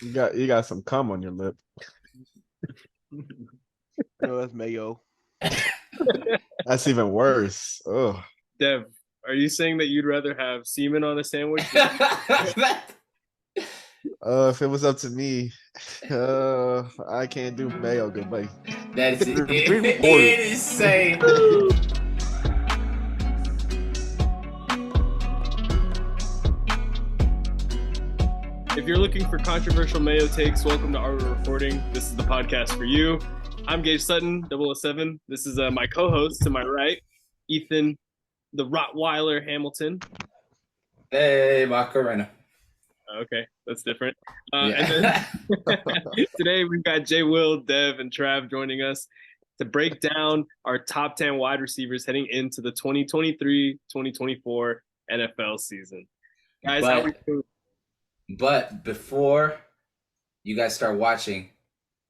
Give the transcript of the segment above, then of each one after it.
You got some cum on your lip. No, that's mayo. That's even worse. Oh, Dev, are you saying that you'd rather have semen on a sandwich? if it was up to me, I can't do mayo. Goodbye. That's it. Re-record It is insane. If you're looking for controversial mayo takes, welcome to AWR Reporting. This is the podcast for you. I'm Gage Sutton, 007. This is my co-host to my right, Ethan, the Rottweiler Hamilton. Hey, Macarena. Okay, that's different. Yeah. And then today we've got Jay, Will, Dev, and Trav joining us to break down our top 10 wide receivers heading into the 2023-2024 NFL season. Guys, how are we doing? But before you guys start watching,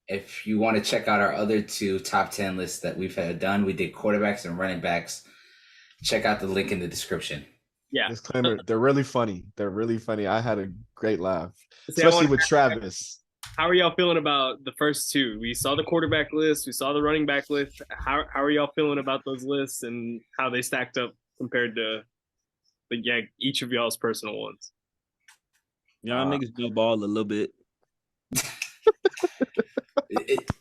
if you want to check out our other two top 10 lists that we've had done, we did quarterbacks and running backs. Check out the link in the description. Yeah. Disclaimer: they're really funny. They're really funny. I had a great laugh, See, especially with Travis. How are y'all feeling about the first two? We saw the quarterback list. We saw the running back list. How are y'all feeling about those lists and how they stacked up compared to each of y'all's personal ones? Y'all niggas do ball a little bit.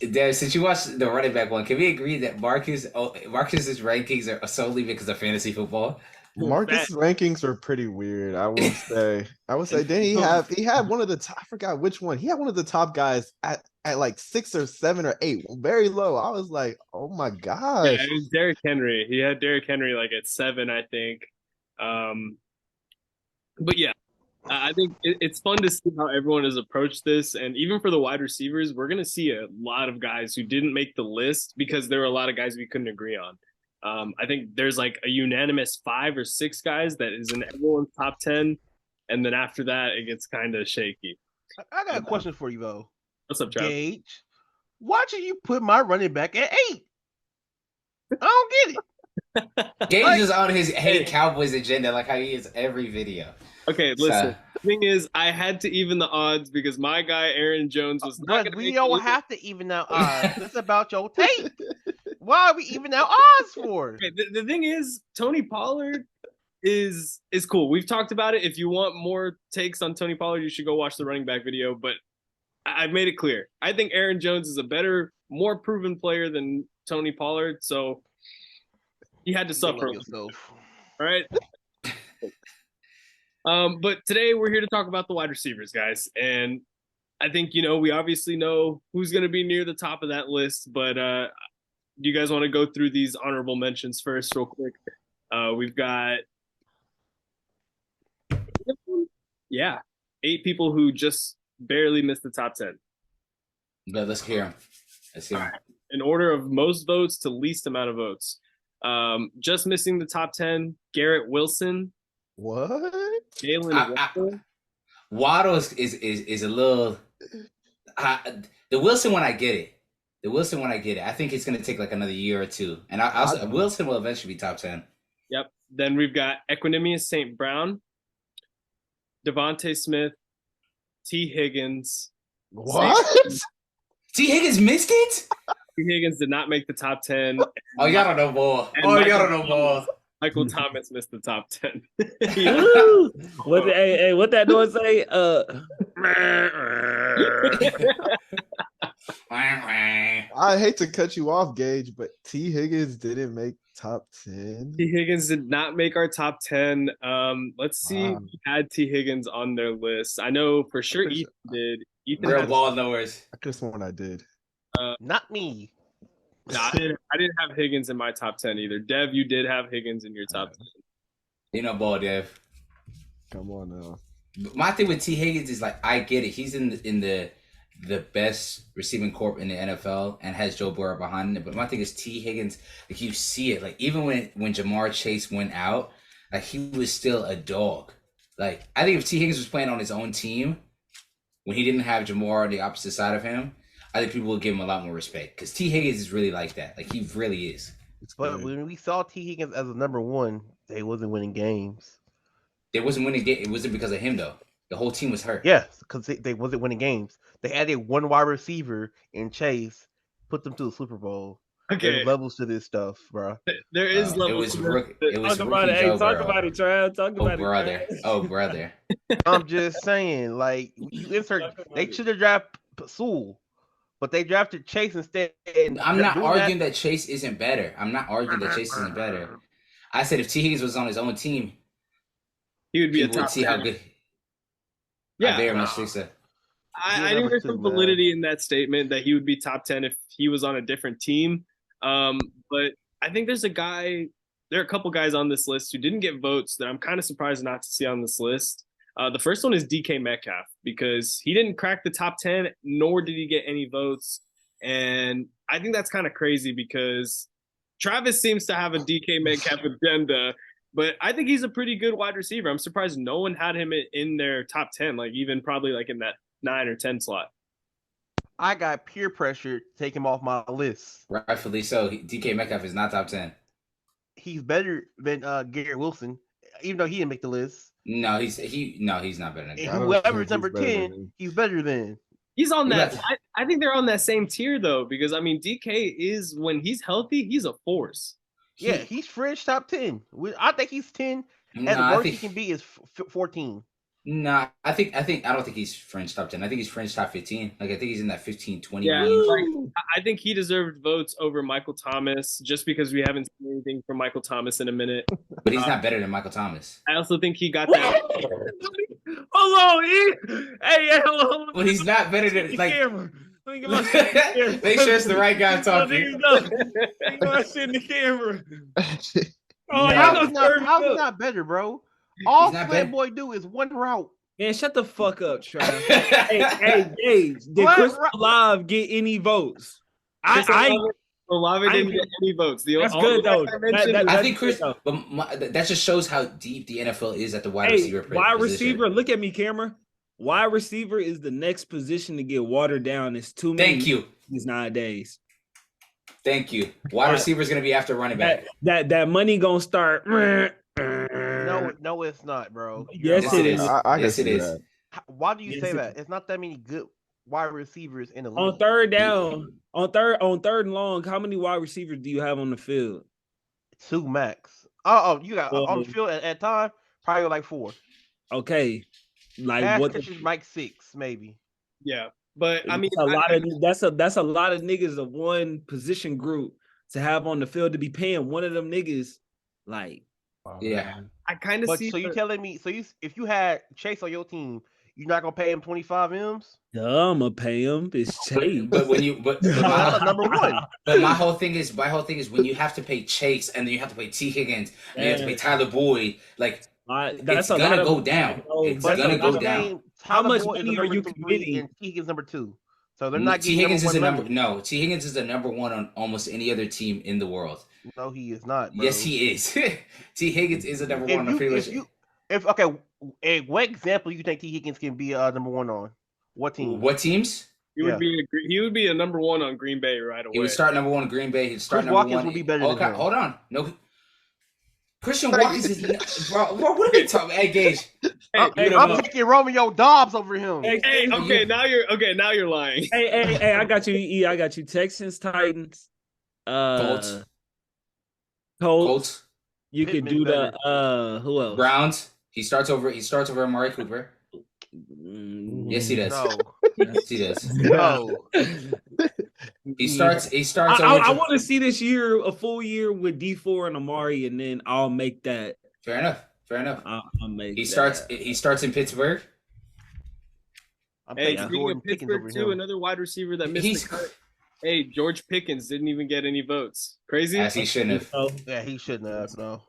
There, since you watched the running back one, can we agree that Marcus's rankings are solely because of fantasy football? Marcus' rankings are pretty weird. I would say. Didn't he have? He had one of the top. I forgot which one. He had one of the top guys at like 6 or 7 or 8, very low. I was like, oh my gosh. Yeah, it was Derrick Henry. He had Derrick Henry like at 7, I think. But yeah, I think it's fun to see how everyone has approached this. And even for the wide receivers, we're going to see a lot of guys who didn't make the list because there were a lot of guys we couldn't agree on. I think there's like a unanimous 5 or 6 guys that is in everyone's top 10. And then after that, it gets kind of shaky. I got a question for you, though. What's up, Trav? Gage, why did you put my running back at 8? I don't get it. Gage is on his hate Cowboys agenda like how he is every video. Okay, listen. The thing is, I had to even the odds because my guy Aaron Jones was not. But we don't have to even out odds. It's about your tape. Why are we even out odds for? Okay, the thing is, Tony Pollard is cool. We've talked about it. If you want more takes on Tony Pollard, you should go watch the running back video. But I've made it clear. I think Aaron Jones is a better, more proven player than Tony Pollard. So he had to suffer. All right. But today we're here to talk about the wide receivers, guys. And I think, we obviously know who's going to be near the top of that list. But do you guys want to go through these honorable mentions first real quick? We've got 8 people who just barely missed the top 10. But let's hear them. Right. In order of most votes to least amount of votes. Just missing the top 10, Garrett Wilson. What? Jalen Waddle is a little. The Wilson one, I get it. I think it's going to take like another year or two, and Wilson will eventually be top 10. Yep. Then we've got Equanimous St. Brown, Devontae Smith, T. Higgins. What? T. Higgins missed it? T. Higgins did not make the top 10. Oh, y'all don't know more. Michael Thomas missed the top 10. What that noise say? I hate to cut you off, Gage, but T. Higgins didn't make top 10. T. Higgins did not make our top 10. Let's see who had T. Higgins on their list. I know for sure Ethan did. Real ball knowers. I could have sworn I did. Not me. No, I didn't have Higgins in my top 10 either. Dev, you did have Higgins in your top 10. You know, ball, Dev. Come on now. My thing with T. Higgins is like, I get it. He's in the best receiving corps in the NFL and has Joe Burrow behind it. But my thing is T. Higgins, like you see it, like even when Jamar Chase went out, like he was still a dog. Like I think if T. Higgins was playing on his own team, when he didn't have Jamar on the opposite side of him, I think people will give him a lot more respect because T. Higgins is really like that. Like he really is. But when we saw T. Higgins as a number 1, they wasn't winning games. They wasn't winning games. It wasn't because of him though. The whole team was hurt. Yes, because they wasn't winning games. They had a one wide receiver in Chase, put them to the Super Bowl. Okay, There's levels to this stuff, bro. there is It levels. was Talk about rookie it. Hey, Joe talk Burrow. about it, Trav. Talk Oh about brother. it. Trav. Oh brother. I'm just saying, like you insert, they should have drafted Sewell, but they drafted Chase instead. I'm not arguing that Chase isn't better. I'm not arguing that Chase isn't better. I said if T. Higgins was on his own team, He would be a people would top see how 10. good. Yeah, I very much think so. I think there's some validity in that statement that he would be top 10 if he was on a different team. But I think there are a couple guys on this list who didn't get votes that I'm kind of surprised not to see on this list. The first one is DK Metcalf because he didn't crack the top 10, nor did he get any votes. And I think that's kind of crazy because Travis seems to have a DK Metcalf agenda, but I think he's a pretty good wide receiver. I'm surprised no one had him in their top 10, like even probably like in that 9 or 10 slot. I got peer pressure to take him off my list. Rightfully so. DK Metcalf is not top 10. He's better than Garrett Wilson, even though he didn't make the list. No, he's not better than And Garrett. whoever's number 10, he's better than. He's on You that. got- I think they're on that same tier though, because I mean DK is when he's healthy, he's a force. Yeah, he's fringe top 10. I think he's 10. No, At the I worst think he can be is 14. no, I don't think he's fringe top 10. I think he's fringe top 15. Like I think he's in that 15, 20 Yeah, range. like, I think he deserved votes over Michael Thomas just because we haven't seen anything from Michael Thomas in a minute. But he's not better than Michael Thomas. I also think he got that. Hold on, hey, hold on. But he's not better than like. Camera. Let me get my shit in the camera. Make sure it's the right guy Oh, talking. niggas know. Let me get my shit in the camera. Oh, No. y'all know How's he not better, bro? All not better. Flatboy do is one route. Man, shut the fuck up, Trav. hey, Gage, did What? Chris Live get any votes? Olave didn't get any votes. That's good though. I think Chris, but that just shows how deep the NFL is at the wide receiver position. Wide receiver, look at me, camera. Wide receiver is the next position to get watered down. It's too many. Thank you. Nowadays. Thank you. Wide receiver is going to be after running back. That money gonna start. No, it's not, bro. Yes, it is. Yes, it is. Why do you Yes, say it that? It's not that many good wide receivers in the league. On third down, on third and long, how many wide receivers do you have on the field? 2 max. Oh, you got on the field at time probably like 4. Okay, like Pass what? catches like 6 maybe. Yeah, but I mean, that's a lot of niggas of one position group to have on the field to be paying one of them niggas like. Yeah, I kind of see. So you telling me? So if you had Chase on your team, you're not gonna pay him 25 M's? Duh, I'ma pay him. It's Chase. but when you but number 1. But my whole thing is when you have to pay Chase and then you have to pay T. Higgins and you have to pay Tyler Boyd, like it's gonna go down. It's gonna go down. How much money are you committing? And T. Higgins number 2. So they're not T. getting Higgins is a number. money. No, T. Higgins is the number 1 on almost any other team in the world. No, he is not. Bro. Yes, he is. T. Higgins is a number 1 on pretty much. What example you think T. Higgins can be number 1 on? What team? What teams? He would be a number 1 on Green Bay right away. He would start number 1 in Green Bay. He'd start Chris number Watkins 1. would be better than him. Hold on. No. Christian Watkins is bro. What are we talking? Hey, Gage. I'm taking Romeo Dobbs over him. Hey, now you're lying. Hey, I got you. E, I got you. Texans, Titans, Colts. You could do the who else? Browns. He starts over Amari Cooper. Yes, he does. No. Yes, he does. No. He starts. I want to see this year a full year with D4 and Amari, and then I'll make that. Fair enough. I'll make. He starts in Pittsburgh. Hey, speaking of Pittsburgh too, another wide receiver that missed the cut. Hey, George Pickens didn't even get any votes. Crazy? As he shouldn't have. Yeah, he shouldn't have.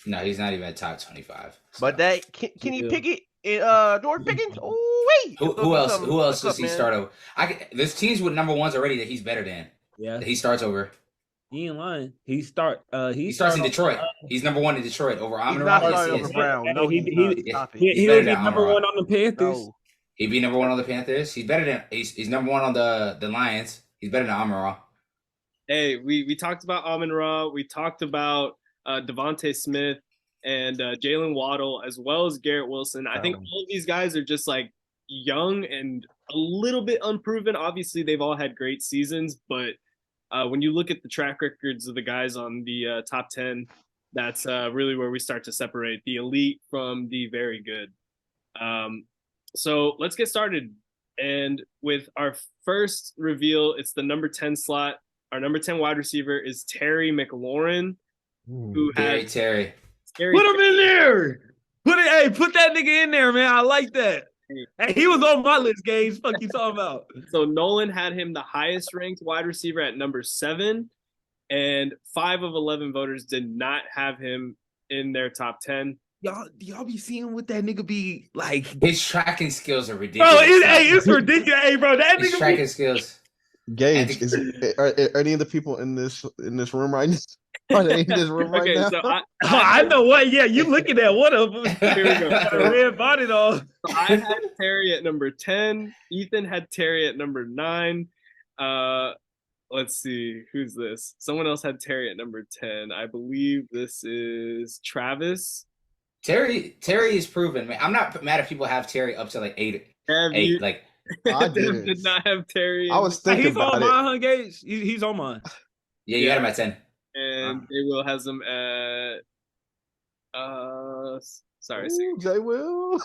No, he's not even at top 25. So. But that Kenny Pickett, George Pickens. Oh wait. Who else? Who else does he start over? There's teams with number 1s already that he's better than. Yeah. That he starts over. He ain't lying. He starts in Detroit. He's number 1 in Detroit over Amon Ra. Yes, Brown. No, he'll better be than number Amon-Ra. 1 on the Panthers. No. He'd be number 1 on the Panthers. He's better than he's number 1 on the Lions. He's better than Amon-Ra. Hey, we talked about Amon-Ra. We talked about Devontae Smith. and Jalen Waddle, as well as Garrett Wilson. I think all of these guys are just like young and a little bit unproven. Obviously, they've all had great seasons, but when you look at the track records of the guys on the top 10, that's really where we start to separate the elite from the very good. So let's get started. And with our first reveal, it's the number 10 slot. Our number 10 wide receiver is Terry McLaurin, who has Terry. Put him in there. Put that nigga in there, man. I like that. Hey, he was on my list, Gage. Fuck you talking about? So Nolan had him the highest ranked wide receiver at number 7, and 5 of 11 voters did not have him in their top 10. Y'all be seeing what that nigga be like? His tracking skills are ridiculous. Bro, it's ridiculous. Hey, bro, that His nigga tracking skills. Gage, are any of the people in this room right now? Are they in this room right now? So I know what. Yeah, you looking at one of them. Here we go. So, red bonnet on. So I had Terry at number 10. Ethan had Terry at number 9. Let's see, who's this? Someone else had Terry at number 10. I believe this is Travis. Terry is proven, man. I'm not mad if people have Terry up to like 8. Like I did not have Terry. I was thinking he's about on it. mine, huh, Gage? He's on mine. Yeah, you got him at 10. And J Will has him at sorry, J Will.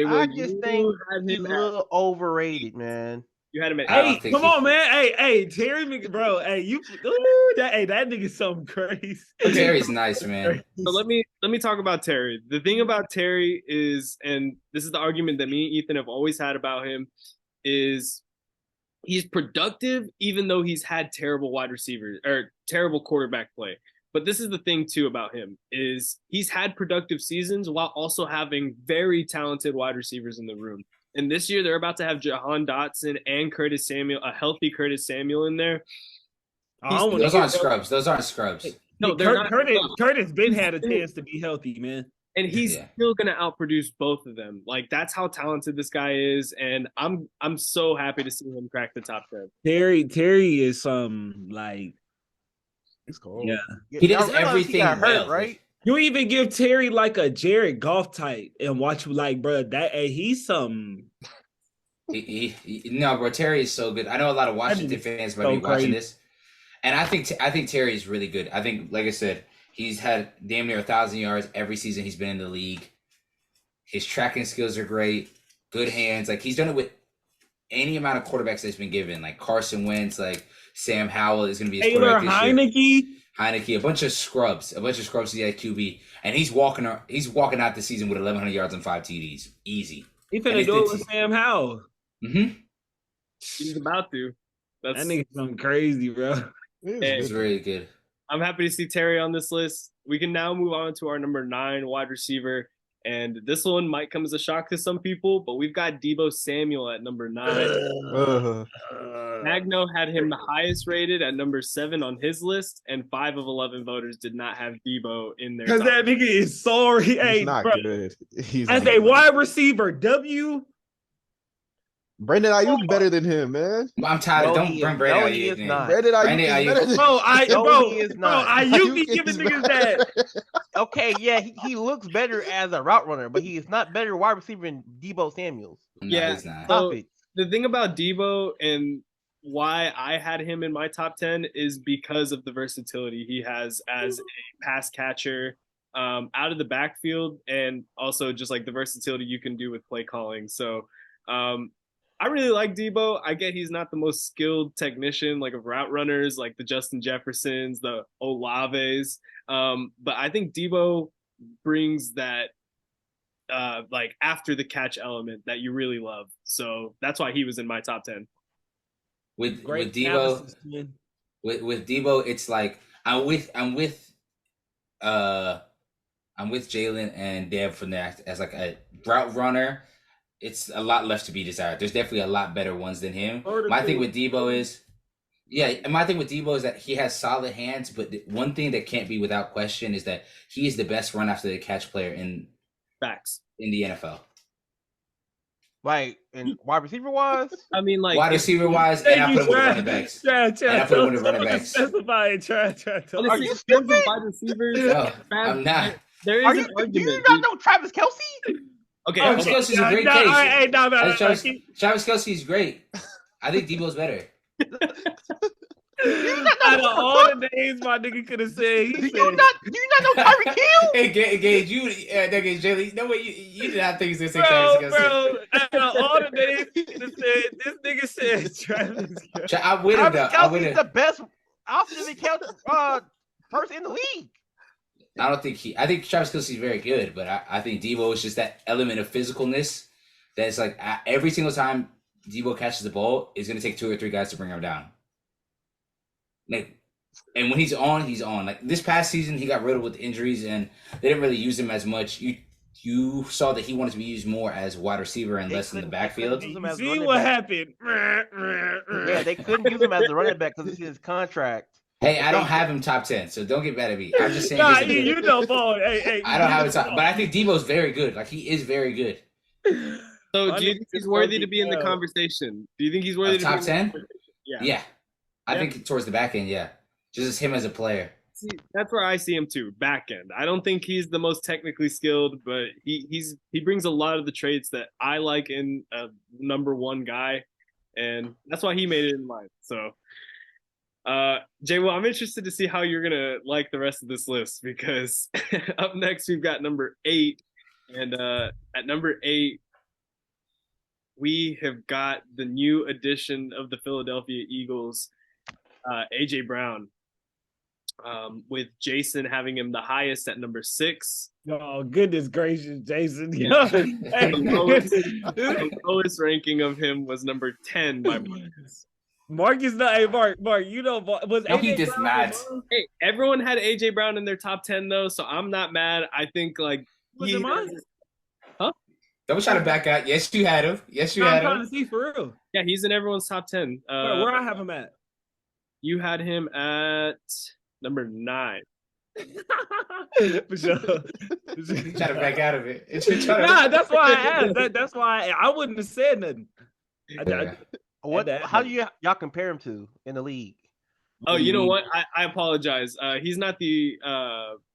I just think he's a little overrated, man. You had him at Hey, come on, man. Hey, Terry, bro. Hey, that nigga's something crazy. Terry's nice, man. So let me talk about Terry. The thing about Terry is, and this is the argument that me and Ethan have always had about him, is he's productive even though he's had terrible wide receivers or terrible quarterback play. But this is the thing too about him, is he's had productive seasons while also having very talented wide receivers in the room. And this year they're about to have Jahan Dotson and Curtis Samuel, a healthy Curtis Samuel in there. Those aren't scrubs. No, they're not. Curtis Ben had a chance to be healthy, man. And he's still gonna outproduce both of them. Like, that's how talented this guy is, and I'm so happy to see him crack the top 10. Terry is like, He's cold. Yeah, he does everything. He got hurt, well, right? You even give Terry like a Jared Goff type and watch like, bro, he's some. No, bro, Terry is so good. I know a lot of Washington fans might be watching this, and I think Terry is really good. I think, like I said, he's had damn near 1,000 yards every season he's been in the league. His tracking skills are great, good hands. Like, he's done it with any amount of quarterbacks that's been given. Like Carson Wentz, like Sam Howell is going to be his Taylor quarterback this year. Heineke, a bunch of scrubs at QB, and he's walking out the season with 1,100 yards and 5 TDs, easy. He finna do it with Sam Howell. Mm-hmm. He's about to. That nigga's something crazy, bro. It's really good. I'm happy to see Terry on this list. We can now move on to our number 9 wide receiver. And this one might come as a shock to some people, but we've got Deebo Samuel at number 9. Magno had him the highest rated at number 7 on his list, and 5 of 11 voters did not have Deebo in there. Because that nigga is sorry. He's not good. As a wide receiver, Brandon Ayuk better than him, man. I'm tired. Don't bring Brandon Ayuk in. Brandon Ayuk is better than he is not. Ayuk be giving niggas that. Okay, yeah, he looks better as a route runner, but he is not better wide receiver than Deebo Samuel. Yeah, he's not. So the thing about Deebo and why I had him in my top 10 is because of the versatility he has as a pass catcher out of the backfield, and also just like the versatility you can do with play calling. So I really like Deebo. I get he's not the most skilled technician like of route runners, like the Justin Jeffersons, the Olaves. But I think Deebo brings that like after the catch element that you really love. So that's why he was in my top 10. With Deebo, it's like I'm with Jalen and Dev for that as like a route runner. It's a lot left to be desired. There's definitely a lot better ones than him. My thing with Deebo is that he has solid hands, but the one thing that can't be without question is that he is the best run after the catch player in the NFL. Like, in wide receiver wise? I mean, like wide receiver wise, and I put him with running backs. Specify it. Try. Are you stupid? Wide receivers. No, I'm not. there is an Do argument. you not know Travis Kelsey? Okay, Travis hold on. Kelsey's a great All case. right, hey, no. Travis Kelsey's great. I think Debo's better. Out of all the names my nigga could have said, he Do said, you not know Tyreek Hill? Hey, Gage, Jaylee, no way, you did not think he was gonna say bro, Travis Kelsey. out of all the names he could have said, this nigga said Travis Kelsey. I'm with him though. Travis Kelsey's the best offensive person in the league. I think Travis Kelsey's very good, but I think Debo is just that element of physicalness that's like every single time Debo catches the ball, it's gonna take 2 or 3 guys to bring him down. Like, and when he's on, he's on. Like this past season, he got riddled with injuries, and they didn't really use him as much. You saw that he wanted to be used more as wide receiver and less in the backfield. You see what happened? Yeah, they couldn't use him as a running back because it's his contract. Hey, I don't have him top 10, so don't get mad at me. I'm just saying. Nah, you know, boy. Hey, I don't have him top, but I think Debo's very good. Like he is very good. So do you think he's worthy to be in the conversation? Do you think he's worthy to top be 10? Yeah. I think towards the back end, yeah. Just as him as a player. See, that's where I see him too, back end. I don't think he's the most technically skilled, but he brings a lot of the traits that I like in a number one guy, and that's why he made it in mine. So, Jay, well, I'm interested to see how you're gonna like the rest of this list because up next we've got number 8, and at number 8 we have got the new addition of the Philadelphia Eagles, AJ Brown. With Jason having him the highest at number 6. Oh, goodness gracious, Jason. The lowest ranking of him was number 10 by Marcus. Marcus, hey, Mark, you know, was No, he AJ just Brown mad. Hey, everyone had AJ Brown in their top 10 though, so I'm not mad. I think like Was it mine? Don't try to back out. Yes, you had him. Yes, you I'm had trying him. to see for real. Yeah, he's in everyone's top 10. Where I have him at? You had him at number 9. For sure. Try to back out of it. Nah, that's why I asked. That's why I wouldn't have said nothing. How do y'all compare him to in the league? Oh, you know what? I apologize. He's not the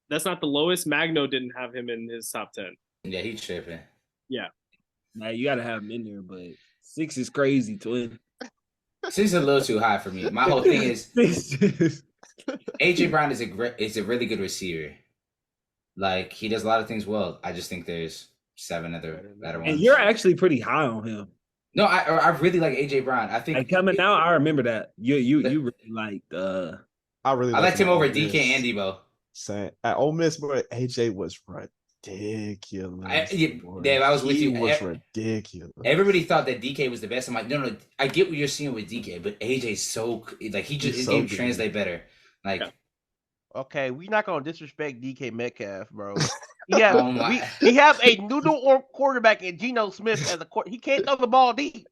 that's not the lowest. Magno didn't have him in his top 10. Yeah, he's tripping. Yeah. Nah, you gotta have him in there, but 6 is crazy, twin. 6 is a little too high for me. My whole thing is AJ Brown is a really good receiver. Like he does a lot of things well. I just think there's 7 other better ones. And you're actually pretty high on him. No, I really like AJ Brown. I think coming out, I remember that. You really liked I liked him over DK and Debo. Saying at Ole Miss, boy, AJ was ridiculous. Dave, I was with you. He was ridiculous. Everybody thought that DK was the best. I'm like, no, I get what you're seeing with DK, but AJ's so like his so game good. translate better. Like, Okay, we're not gonna disrespect DK Metcalf, bro. Yeah, Oh my. we have a noodle quarterback in Geno Smith as a quarterback. He can't throw the ball deep.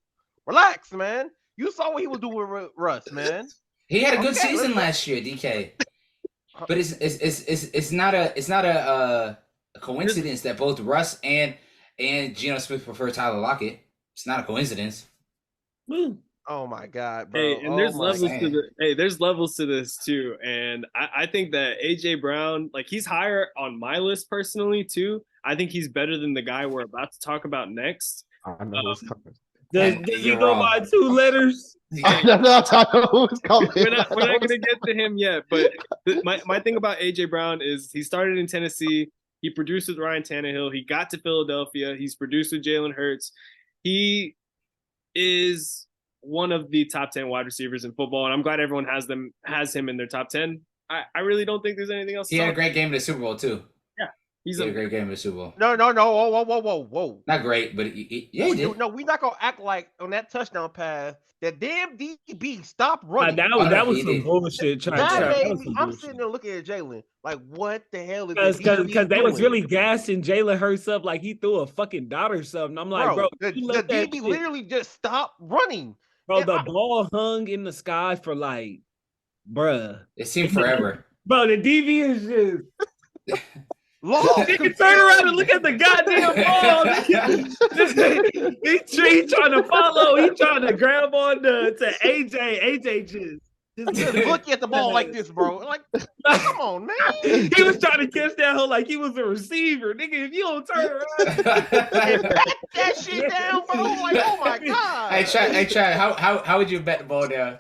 Relax, man. You saw what he was doing with Russ, man. he had a good Okay, season let's- last year, DK. But it's not a coincidence that both Russ and Geno Smith prefer Tyler Lockett. It's not a coincidence. Oh my god, bro. Hey, and there's Oh my levels God. to there's levels to this too. And I think that AJ Brown, like he's higher on my list personally too. I think he's better than the guy we're about to talk about next. I know who's coming. Does he go by 2 letters? I know who's coming. We're not gonna get to him yet, but my thing about AJ Brown is he started in Tennessee. He produced with Ryan Tannehill. He got to Philadelphia. He's produced with Jalen Hurts. He is one of the top 10 wide receivers in football, and I'm glad everyone has him in their top 10. I really don't think there's anything else. He had a great game in the Super Bowl too. He's He had a great game in the Super Bowl. No. Whoa. Not great, but he did. No, we're not gonna act like on that touchdown pass that damn DB stopped running. That was he some did. bullshit. I'm sitting there looking at Jalen like, what the hell is Because they was doing? really gassing Jalen Hurts up like he threw a fucking dot or something. I'm like, bro, the you let that DB shit- literally just stopped running. bro, Yeah, the ball hung in the sky for like, bruh. It seemed forever. Bro, the DB is just. Long. Nigga, turn around and look at the goddamn ball. he trying to follow. He trying to grab on to AJ. AJ just Just look at the ball like this, bro. Like, come on, man. He was trying to catch that hoe like he was a receiver, nigga. If you don't turn around, And back that shit down, bro. Like, oh my god. Hey, try. How would you bet the ball down?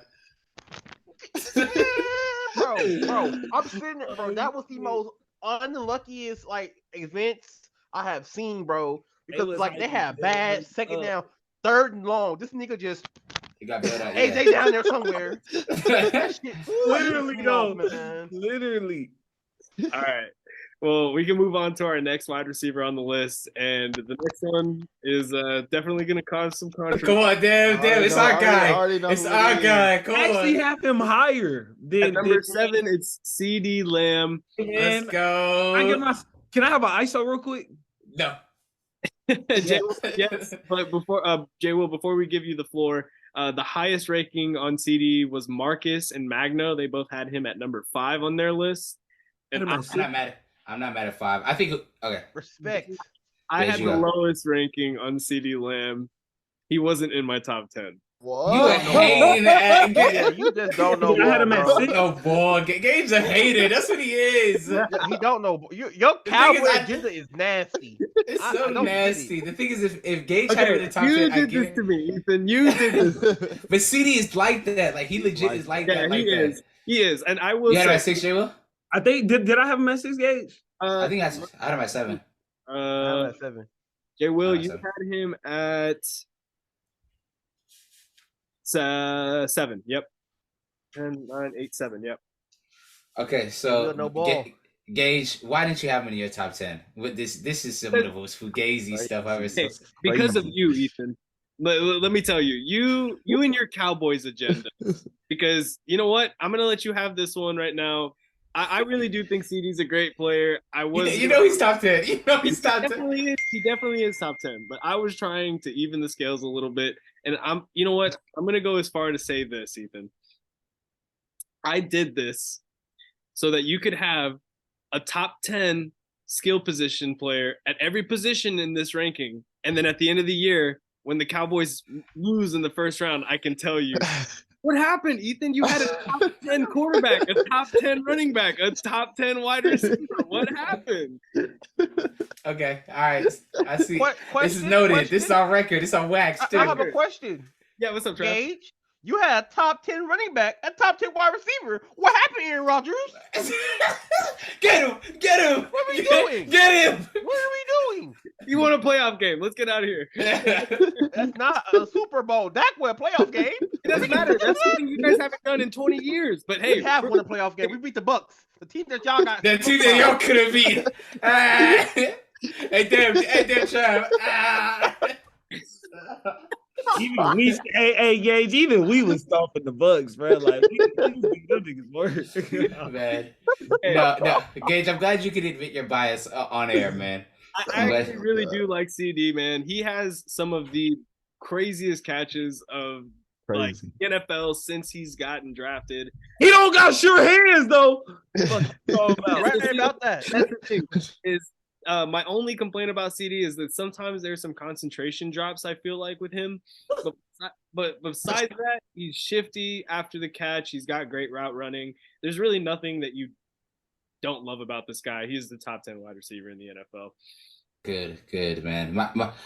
Bro, I'm sitting there, bro. That was the most unluckiest like events I have seen, bro. Because like they have bad second down, third and long. This nigga just He got bailed out. AJ down there somewhere. That shit, literally, no, man. literally. All right. Well, we can move on to our next wide receiver on the list, and the next one is definitely going to cause some controversy. Come on, damn, it's our guy. It's our guy. Come I actually on. have him higher than At number 7, it's CD Lamb. Let's go. Can I have an ISO real quick? No. Yes, but before Jay Will, before we give you the floor, the highest ranking on CD was Marcus and Magno. They both had him at number 5 on their list. And I'm not mad at 5. I think okay. Respect. I There had you the go. lowest ranking on CD Lamb. He wasn't in my top 10. What? You a hating ass. Yeah, you just don't know. I had him at bro. 6. No, boy. Gabe's a hater. That's what he is. He don't know. Your thing cowboy is, agenda is nasty. It's I so don't get nasty. The thing is, if Gage had him in the top you 10, I did get this it. to me, Ethan. You did this. But CD is like that. Like, he legit is like Yeah, that. Like he that. is. He is. And I will You had him say, at 6, J-Will? I think did I have him at 6 gauge? I think I had him at 7. I'm at 7. Jay Will, I'm at you 7. had him at 7. Yep. 10, 9, 8, 7. Yep. Okay, so No ball. Gage, why didn't you have him in your top 10? With this is some of the most fugazi stuff I've ever seen. Because of you, Ethan. Let me tell you, you and your Cowboys agenda. Because you know what? I'm gonna let you have this one right now. I really do think CD's a great player. You know he's top 10. You know he's top 10. He definitely is top 10. But I was trying to even the scales a little bit. And you know what? I'm gonna go as far to say this, Ethan. I did this so that you could have a top 10 skill position player at every position in this ranking. And then at the end of the year, when the Cowboys lose in the first round, I can tell you, what happened, Ethan? You had a top 10 quarterback, a top 10 running back, a top 10 wide receiver. What happened? Okay, all right. I see. This is Question? noted. This is on record. This is on wax, too. I have a question. Yeah, what's up, Trav? Gage, you had a top 10 running back, a top 10 wide receiver. What happened, Aaron Rodgers? Get him! Get him! What are we doing? Get him! What are we doing? You want a playoff game? Let's get out of here. That's not a Super Bowl. That was a playoff game. It doesn't matter. That's something you guys haven't done in 20 years. But hey, We have won a playoff game. We beat the Bucks. The team that y'all got. The team that y'all could have beat. Hey, damn, Trav. Even we, hey, Gage, even we was stomping the Bucks, bro. Like, we them niggas work. Man. No, Gage, I'm glad you could admit your bias on air, man. I actually really do like CD, man. He has some of the craziest catches of like NFL since he's gotten drafted. He don't got sure hands though. Right about that. That's the thing is my only complaint about CD is that sometimes there's some concentration drops, I feel like, with him. But besides that, he's shifty after the catch. He's got great route running. There's really nothing that you don't love about this guy. He's the top 10 wide receiver in the NFL. Good, man.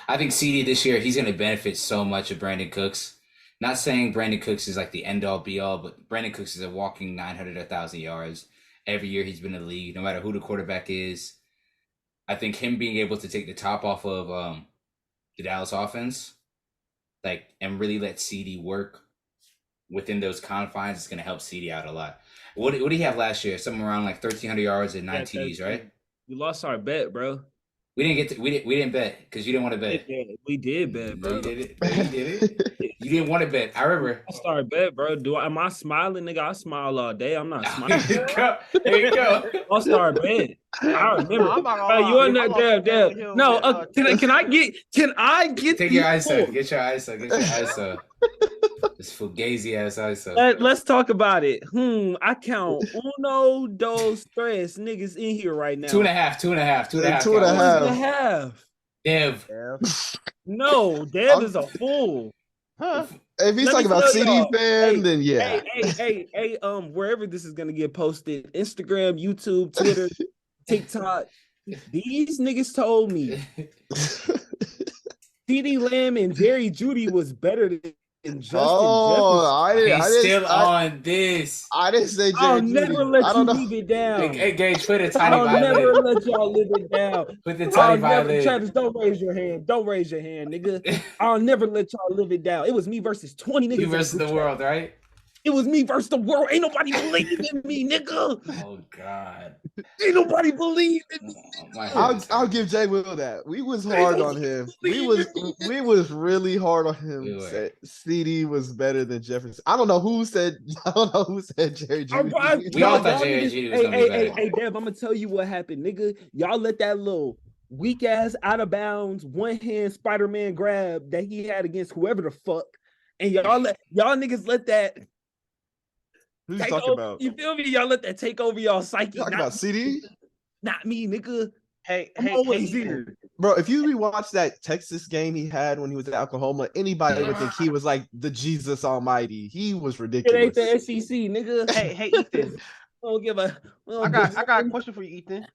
I think CD this year, he's going to benefit so much of Brandon Cooks. Not saying Brandon Cooks is like the end-all, be-all, but Brandon Cooks is a walking 900 or 1,000 yards. Every year he's been in the league, no matter who the quarterback is. I think him being able to take the top off of the Dallas offense, and really let CD work within those confines is going to help CD out a lot. What did he have last year? Something around like 1,300 yards and 9 TDs, right? We lost our bet, bro. We didn't bet because you didn't want to bet. We did bet, bro. You did it. You didn't want to bet. I remember. I started bet, bro. Am I smiling, nigga? I smile all day. I'm not smiling. There you go. I'll start bet. I remember. I'm not Bro, gonna you lie. on that damn. No, can I get Take your ISO. Get your ISO. This fugazi ass ISO. Let's talk about it. I count uno, dos, tres niggas in here right now. 2.5. 2.5. 2.5. Dev. Dev. No, Dev is a fool. Huh? If he's Let talking me about tell CD y'all, fan, then yeah. Hey, wherever this is gonna get posted, Instagram, YouTube, Twitter, TikTok, these niggas told me CD Lamb and Jerry Judy was better than Justin Jefferson. He's still on this. I didn't say Jerry I'll Judy. never let I you don't know. leave it down. Hey, Gage, put a tiny I'll violin. never let y'all live it down. Put the tiny I'll never, violin. Travis, don't raise your hand. Don't raise your hand, nigga. I'll never let y'all live it down. It was me versus 20 niggas. You versus the world, right? It was me versus the world. Ain't nobody believe in me, nigga. Oh God. Ain't nobody believe in me. I'll give Jay Will that. We was hard on him. We was really hard on him. Said CD was better than Jefferson. I don't know who said Jerry Judy. We all thought Jerry Judy was gonna be better. Hey, Dev, I'm gonna tell you what happened, nigga. Y'all let that little weak ass out of bounds one hand Spider-Man grab that he had against whoever the fuck, and y'all niggas let that. Who's talking about? You feel me? Y'all let that take over y'all psyche. Talking about CD? Not me, nigga. I'm always here. Bro, if you rewatch that Texas game he had when he was at Oklahoma, anybody would think he was like the Jesus Almighty. He was ridiculous. It ain't the SEC, nigga. Hey, Ethan. I got a question for you, Ethan.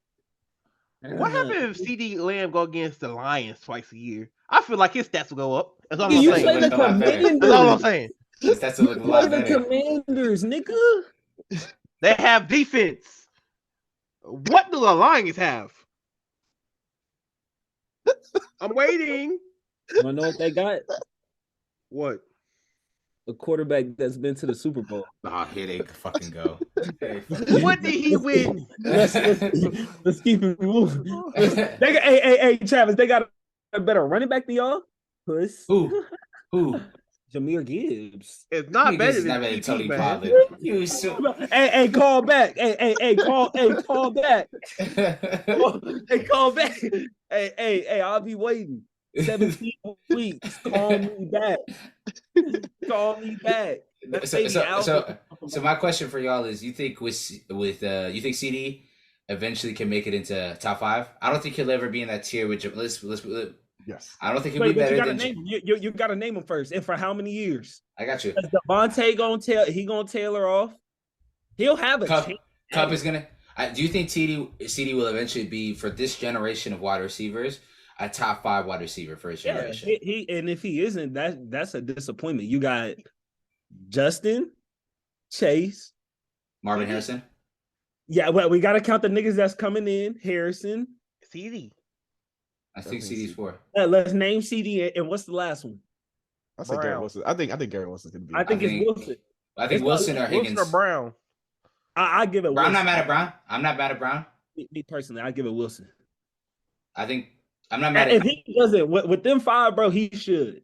What happens if CD Lamb go against the Lions twice a year? I feel like his stats will go up. That's all I'm saying. Play the Commanders. That's all I'm saying. His stats will look a lot better. Commanders, nigga. They have defense. What do the Lions have? I'm waiting. You wanna know what they got? What? A quarterback that's been to the Super Bowl. Oh, here they fucking go. What did he win? Let's keep it moving. Hey, Travis, they got a better running back than y'all? Puss. Who? Jahmyr Gibbs. It's not better than Tony Pollard. Hey, call back. Hey, call back. Call back. Hey, I'll be waiting. 17 weeks. Call me back. Call me back. So my question for y'all is: you think you think CD eventually can make it into top 5? I don't think he'll ever be in that tier with. Yes. I don't think he'll be better than. You got to name him first, and for how many years? I got you. Devontae gonna tailor off. He'll have a Cup. Cup is gonna. Do you think CD will eventually be, for this generation of wide receivers, a top 5 wide receiver for his generation? And if he isn't, that's a disappointment. You got Justin, Chase, Marvin Harrison. Yeah, well, we got to count the niggas that's coming in. Harrison, CD. I think CD's 4. Let's name CD, and what's the last one? I say Garrett Wilson. I think Garrett Wilson's gonna be. I think it's Wilson. I think Wilson or Higgins. Wilson or Brown. I give it. Brown. Wilson. I'm not mad at Brown. Me personally, I give it Wilson. I think I'm not mad at. If he doesn't with them 5, bro, he should.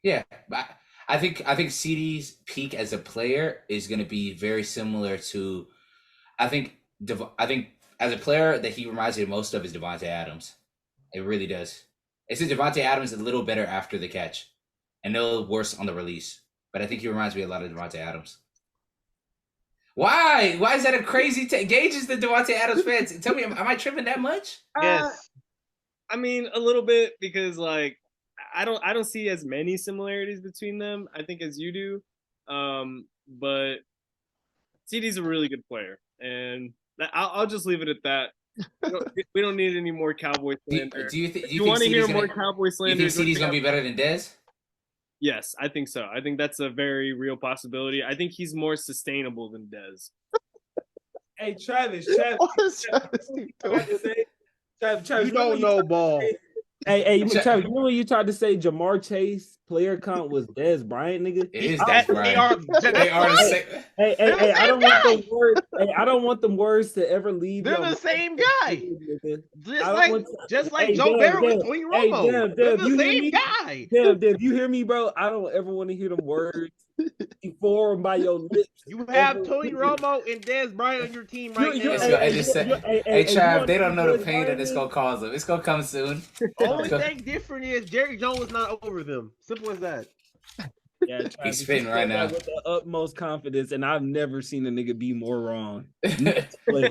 Yeah, but I think CD's peak as a player is going to be very similar to. I think as a player that he reminds me most of is Devontae Adams. It really does. It's just Devontae Adams is a little better after the catch, and a little worse on the release. But I think he reminds me a lot of Devontae Adams. Why? Why is that a crazy Gage is the Devontae Adams fan. Tell me, am I tripping that much? Yes. I mean, a little bit, because like I don't see as many similarities between them, I think, as you do. But CD's a really good player, and I'll just leave it at that. We don't need any more Cowboy slander. Do you think you want to hear more Cowboy slander? You think CD's gonna be better than Dez? Yes, I think so. I think that's a very real possibility. I think he's more sustainable than Dez. Hey, Travis. Travis, you don't know ball. Hey, Travis, you know when you tried to say Jamar Chase player count was Dez Bryant, nigga? It is Dez Bryant. They are the same. Hey, I don't want the words. Hey, I don't want them words to ever leave. They're the same guy. Just like Joe Barrow with Tony Romo. They're the same guy. Dev, you hear me, bro? I don't ever want to hear them words formed by your lips. You have Tony Romo and Dez Bryant on your team right now. Hey, Trav, they don't know the pain that it's gonna cause them. It's gonna come soon. Only thing different is Jerry Jones is not over them. Simple as that. Yeah, Travis, he's spitting right now with the utmost confidence, and I've never seen a nigga be more wrong. Next player.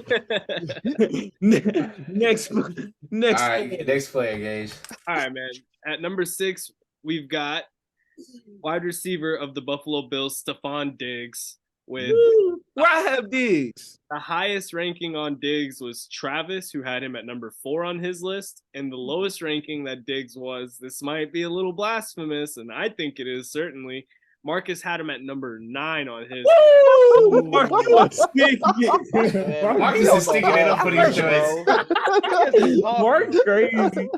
Next All right, next player, Gage. All right, man. At number 6, we've got wide receiver of the Buffalo Bills, STEFON DIGGS, with Where I have Diggs. the highest ranking on DIGGS was Travis, who had him at number 4 on his list, and the lowest ranking that DIGGS was, this might be a little blasphemous, and I think it is certainly, Marcus had him at number 9 on his. Woo! Marcus is sticking it up for these joints. Mark crazy.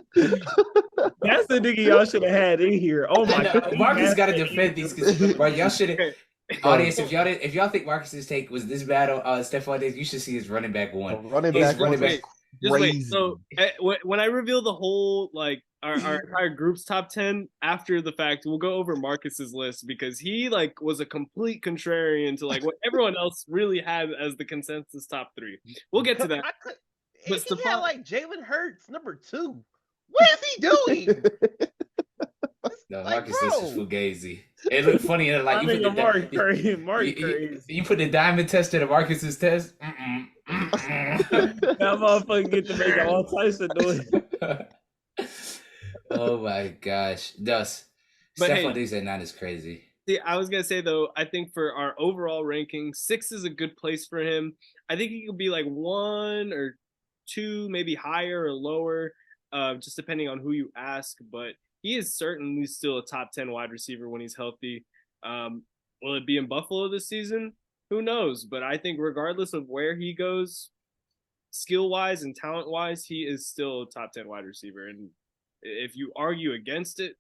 That's the nigga y'all should have had in here. Oh my god, Marcus got to defend these because y'all should have. Audience, if y'all think Marcus's take was this bad on STEFON DIGGS, you should see his running back one. Running back. Just wait. So when I reveal the whole like our entire group's top 10 after the fact, we'll go over Marcus's list because he like was a complete contrarian to like what everyone else really had as the consensus top 3. We'll get to that. But he had like Jalen Hurts number 2. What is he doing? No, Marcus is fugazi. It looked funny. Like you put Mark crazy. You put the diamond test to the Marcus's test. That motherfucker get to make all types of noise. Oh my gosh, Dust. STEFON DIGGS at 9 is crazy. See, I was gonna say though, I think for our overall ranking, 6 is a good place for him. I think he could be like 1 or 2, maybe higher or lower, just depending on who you ask. But he is certainly still a top 10 wide receiver when he's healthy. Will it be in Buffalo this season? Who knows? But I think regardless of where he goes, skill-wise and talent-wise, he is still a top 10 wide receiver. And if you argue against it,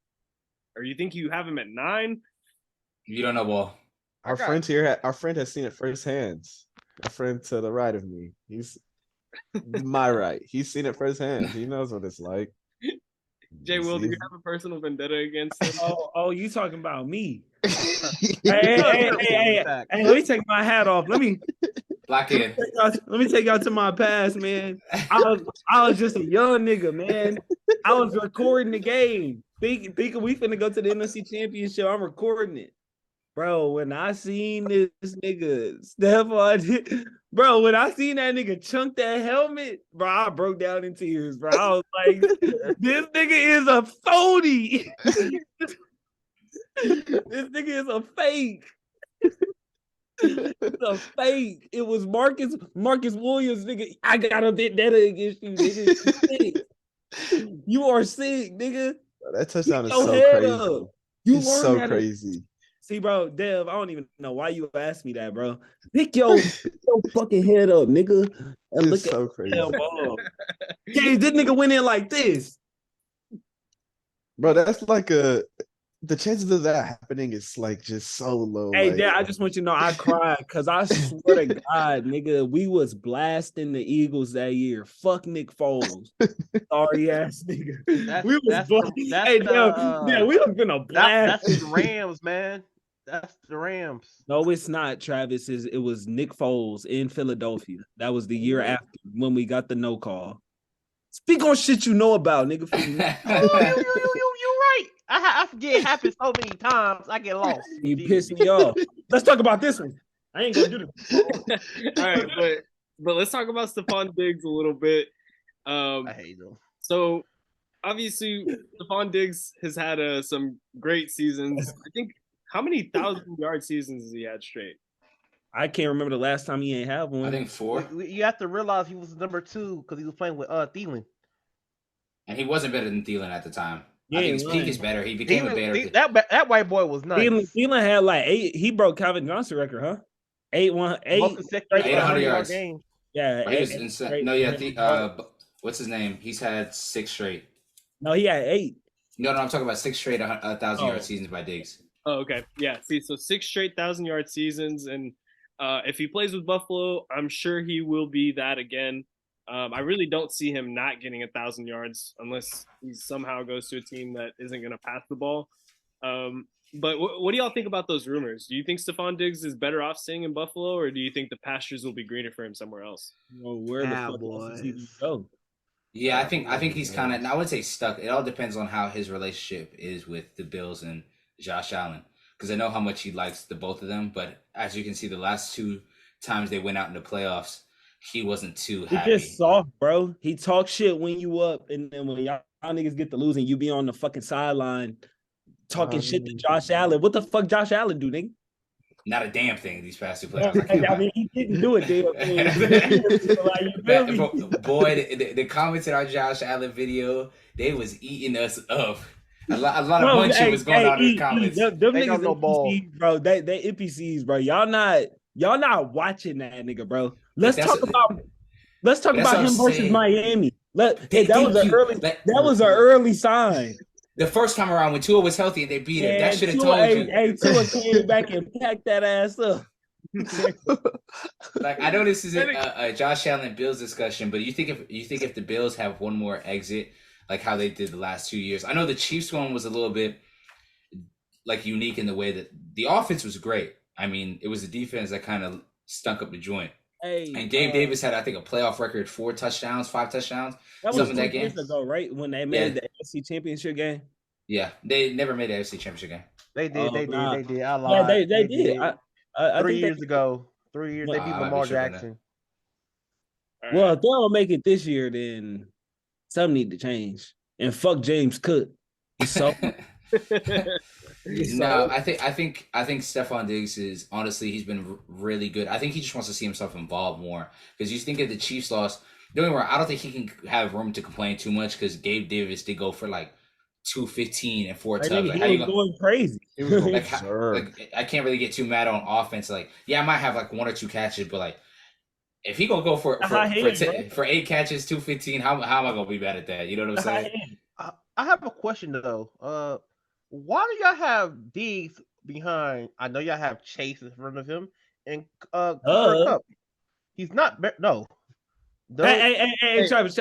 or you think you have him at 9, you don't know, ball. Our friend has seen it firsthand. A friend to the right of me. He's my right. He's seen it firsthand. He knows what it's like. Jay, Will, do you have a personal vendetta against him? Oh, you talking about me? hey, let me take my hat off. Let me lock in. Let me take y'all to my past, man. I was just a young nigga, man. I was recording the game. Thinking we finna go to the NFC Championship. I'm recording it. Bro, when I seen this nigga, STEFON, bro, when I seen that nigga chunk that helmet, bro, I broke down in tears, bro. I was like, this nigga is a phony. This nigga is a fake. It's a fake. It was Marcus Williams, nigga. I got a vendetta against you, nigga. You are sick, nigga. That touchdown is so crazy. It's so crazy. See, bro, Dev, I don't even know why you asked me that, bro. Pick your fucking head up, nigga. And it's so crazy. Okay, this nigga went in like this. Bro, that's like the chances of that happening is like just so low. Hey, like, Dad, I just want you to know I cried because I swear to God, nigga, we was blasting the Eagles that year. Fuck Nick Foles. Sorry ass nigga. We was gonna blast. That's the Rams, man. That's the Rams. No, it's not, Travis. It was Nick Foles in Philadelphia. That was the year after when we got the no call. Speak on shit you know about, nigga. You right. I forget it happens so many times. I get lost. You piss me off. Let's talk about this one. I ain't gonna do this. All right, but let's talk about STEFON DIGGS a little bit. I hate them. So obviously, STEFON DIGGS has had some great seasons. I think how many 1,000-yard seasons has he had straight? I can't remember the last time he ain't have one. I think 4. You have to realize he was number 2 because he was playing with Thielen. And he wasn't better than Thielen at the time. Yeah, I think his peak is better. He became a better. That white boy was nice. Thielen had like 8. He broke Calvin Johnson's record, huh? 800 yards. Games. Yeah. He was insane. No, yeah. What's his name? He's had 6 straight. No, he had 8. No, I'm talking about 6 straight 1,000-yard seasons by DIGGS. Oh, okay. Yeah. See, so 6 straight 1,000-yard seasons, and if he plays with Buffalo, I'm sure he will be that again. I really don't see him not getting 1,000 yards unless he somehow goes to a team that isn't going to pass the ball. But what do y'all think about those rumors? Do you think STEFON DIGGS is better off staying in Buffalo, or do you think the pastures will be greener for him somewhere else? Well, where the fuck does he go? Yeah, I think he's kind of, I would say stuck. It all depends on how his relationship is with the Bills and Josh Allen, because I know how much he likes the both of them. But as you can see, the last 2 times they went out in the playoffs, he wasn't too happy. He's just soft, bro. He talks shit when you up, and then when y'all niggas get to losing, you be on the fucking sideline talking shit to Josh Allen. What the fuck Josh Allen do, nigga? Not a damn thing these past 2 playoffs. I mean, he didn't do it, damn thing. Boy, the comments in our Josh Allen video, they was eating us up. A lot of munching was going on in the comments. Them niggas no ball, bro. They NPCs, bro. Y'all not watching that nigga, bro. Let's talk about him versus Miami. That was an early sign. The first time around when Tua was healthy and they beat him, that should have told you. Hey, Tua came back and packed that ass up. Like, I know this isn't a Josh Allen Bills discussion, but you think if the Bills have one more exit, like how they did the last 2 years, I know the Chiefs one was a little bit like unique in the way that the offense was great. I mean, it was the defense that kind of stunk up the joint. Hey, and Gabe Davis had, I think, a playoff record, 5 touchdowns. That was 2 years ago, right? When they made the AFC Championship game. Yeah, they never made the AFC Championship game. They did. They did. I lied. Yeah, they did. I 3 years ago. 3 years. They beat Lamar Jackson. Well, if they don't make it this year, then something need to change. And fuck James Cook. So. No, I think STEFON Diggs is, honestly, he's been really good. I think he just wants to see himself involved more, because you think of the Chiefs loss. Don't get me wrong, I don't think he can have room to complain too much, because Gabe Davis did go for like 215 and 4 touchdowns. Like, he was going crazy. I can't really get too mad on offense. Like, yeah, I might have like 1 or 2 catches, but like, if he gonna go for 8 catches, 215, how am I gonna be bad at that? You know what I'm saying? I have a question though. Why do y'all have Diggs behind? I know y'all have Chase in front of him and Cooper Kupp. He's not. No. Hey, Travis.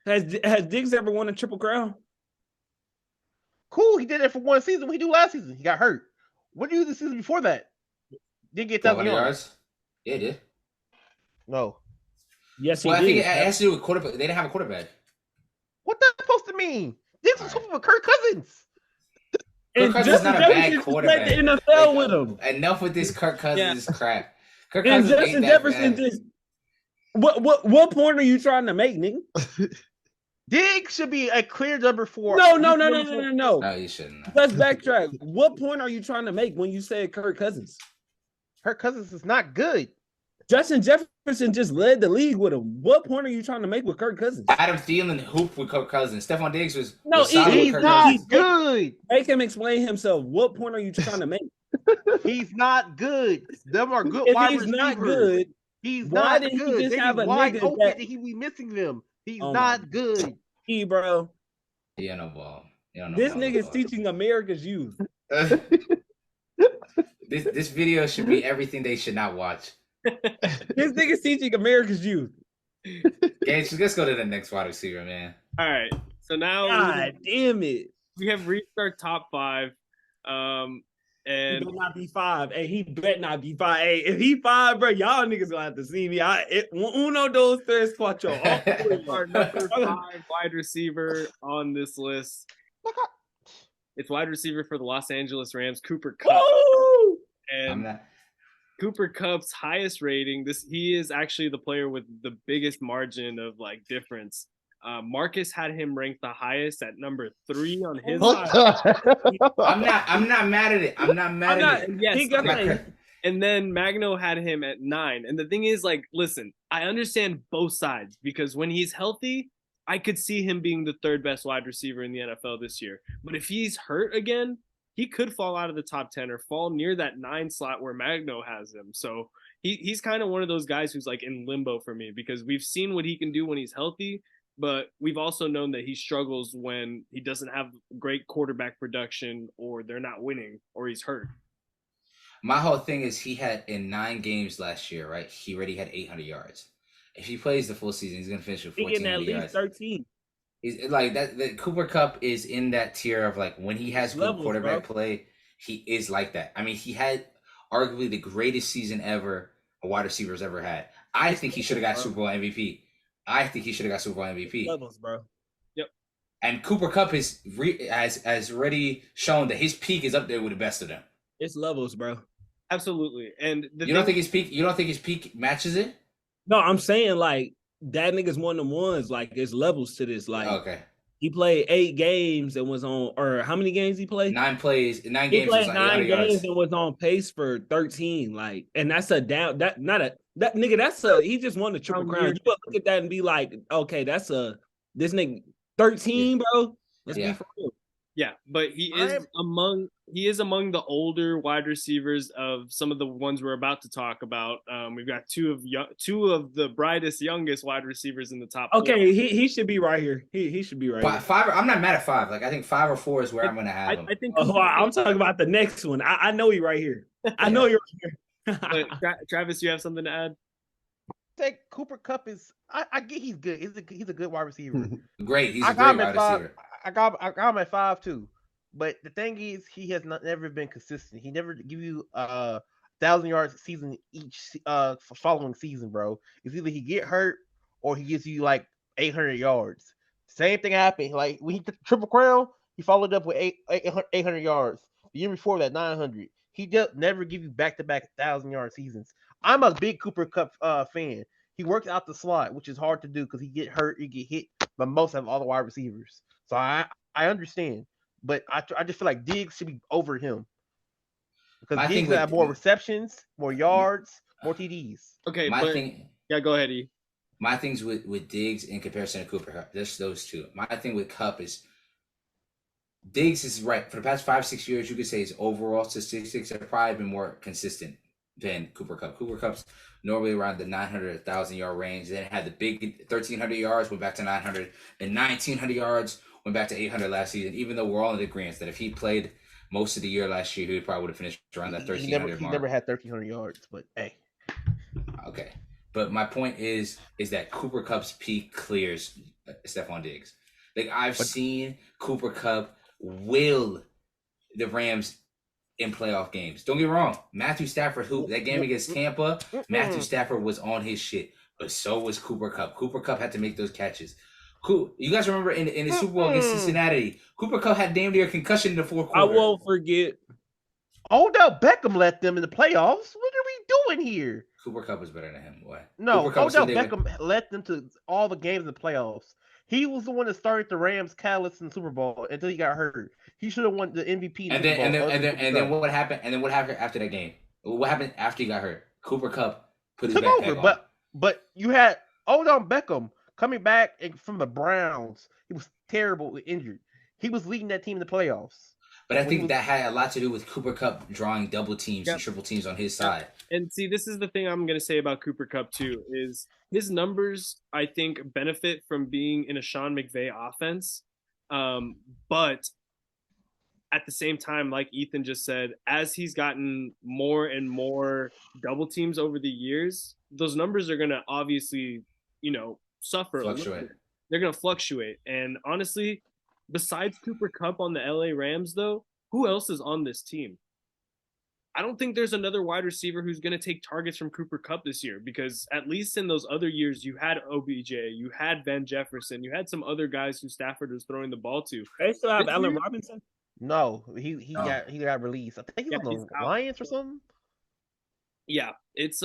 Has Diggs ever won a Triple Crown? Cool. He did it for 1 season. What did he do last season? He got hurt. What did he do the season before that? Didn't get 1,000 yards. Yeah, he did. No. Yes, he did. I think it has to do with quarterback. They didn't have a quarterback. What that's supposed to mean? Diggs was hoping for Kirk Cousins. Kirk Cousins is not a bad quarterback. The NFL with him. Enough with this Kirk Cousins crap. Kirk and Cousins Justin Jefferson just. What point are you trying to make, nigga? Diggs should be a clear number 4. No. No, you shouldn't. Let's backtrack. What point are you trying to make when you say Kirk Cousins? Kirk Cousins is not good. Justin Jefferson just led the league with him. What point are you trying to make with Kirk Cousins? Adam Thielen hooped with Kirk Cousins. STEFON Diggs was he's not good. Make him explain himself. What point are you trying to make? He's not good. Them are good. If he's not good, he's not good. He just have a wide nigga open that he be missing them. He's not good. Bro. Yeah, no ball. This nigga's teaching America's youth. This video should be everything they should not watch. This nigga's teaching America's youth. Gage, let's go to the next wide receiver, man. All right. So now God damn it. We have reached our top 5. And he better not be 5. Hey, he better not be 5. Hey, if he 5, bro, y'all niggas gonna have to see me. Uno, dos, tres, cuatro. Our number 5 wide receiver on this list. It's wide receiver for the Los Angeles Rams, Cooper Kupp. Woo! And Cooper Kupp's highest rating, he is actually the player with the biggest margin of like difference. Marcus had him ranked the highest at number 3 on his I'm not mad at it. I'm not mad at it. Yes, and then Magno had him at 9. And the thing is, like, listen, I understand both sides, because when he's healthy, I could see him being the 3rd best wide receiver in the NFL this year. But if he's hurt again, he could fall out of the top 10 or fall near that 9 slot where Magno has him. So he's kind of one of those guys who's like in limbo for me, because we've seen what he can do when he's healthy, but we've also known that he struggles when he doesn't have great quarterback production, or they're not winning, or he's hurt. My whole thing is, he had in 9 games last year, right? He already had 800 yards. If he plays the full season, he's going to finish with 1,400 yards. 13. He's like that. The Cooper Kupp is in that tier of like, when he has good quarterback play, he is like that. I mean, he had arguably the greatest season ever a wide receiver's ever had. I think he should have got Super Bowl MVP. Levels, bro. Yep. And Cooper Kupp has already shown that his peak is up there with the best of them. It's levels, bro. Absolutely. And you don't think his peak matches it? No, I'm saying like that nigga's one of them ones. Like, there's levels to this. Like, okay. He played 8 games and was on, or how many games he played? 9 plays, 9 He games was played like 9 800 games yards. and was on pace for 13. Like, and that's a down. That not a that nigga. That's a he just won the triple crown. You would look at that and be like, okay, that's a this nigga 13, bro. Let's be for real. Yeah, but he is among the older wide receivers of some of the ones we're about to talk about. We've got two of the brightest, youngest wide receivers in the top. Okay, he should be right here. He should be right here. 5. I'm not mad at 5. Like I think 5 or 4 is where I'm gonna have him. I think I'm talking about the next one. I know he right here. I know you're right here. Travis, you have something to add? Take Cooper Kupp is. I get he's good. He's a good wide receiver. Great. He's a great wide receiver. I got him at 5 too. But the thing is, he has never been consistent. He never give you 1,000 yards season each following season, bro. It's either he get hurt or he gives you like 800 yards. Same thing happened. Like when he took the Triple Crown, he followed up with 800 yards. The year before that, 900. He just never give you back-to-back 1,000-yard seasons. I'm a big Cooper Kupp fan. He works out the slot, which is hard to do because he get hurt, he get hit by most of all the wide receivers. So I understand, but I just feel like Diggs should be over him because Diggs have more receptions, more yards, more TDs. Okay, yeah, go ahead, E. My things with Diggs in comparison to Cooper Kupp, just those two. My thing with Kupp is Diggs is right. For the past 5-6 years, you could say his overall statistics have probably been more consistent than Cooper Kupp. Cooper Kupp's normally around the 900, 1,000-yard range. Then had the big 1,300 yards, went back to 900, and 1,900 yards, went back to 800 last season. Even though we're all in agreement that if he played most of the year last year, he probably would have finished around that 1,300 mark. He never had 1,300 yards, but hey. Okay. But my point is that Cooper Kupp's peak clears Stefon Diggs. Like, I've seen Cooper Kupp will the Rams in playoff games. Don't get me wrong. Matthew Stafford, that game against Tampa, Matthew Stafford was on his shit, but so was Cooper Kupp. Cooper Kupp had to make those catches. Cool. You guys remember in the Super Bowl against Cincinnati, Cooper Kupp had damn near concussion in the fourth quarter. I won't forget. Odell Beckham led them in the playoffs. What are we doing here? Cooper Kupp was better than him. Why? No, Odell Beckham led them to all the games in the playoffs. He was the one that started the Rams catalyst in the Super Bowl until he got hurt. He should have won the MVP. And then what happened? And then what happened after that game? What happened after he got hurt? Cooper Kupp put his backpack on. But you had Odell Beckham coming back from the Browns. He was terrible, injured. He was leading that team in the playoffs. But I think that had a lot to do with Cooper Kupp drawing double teams and triple teams on his side. And see, this is the thing I'm going to say about Cooper Kupp too, is his numbers, I think, benefit from being in a Sean McVay offense. But at the same time, like Ethan just said, as he's gotten more and more double teams over the years, those numbers are going to obviously, suffer. Fluctuate. They're going to fluctuate. And honestly, besides Cooper Kupp on the LA Rams, though, who else is on this team? I don't think there's another wide receiver who's going to take targets from Cooper Kupp this year, because at least in those other years, you had OBJ, you had Van Jefferson, you had some other guys who Stafford was throwing the ball to. They still have Allen Robinson? No, he got released. I think he was on the Lions or something. Yeah, it's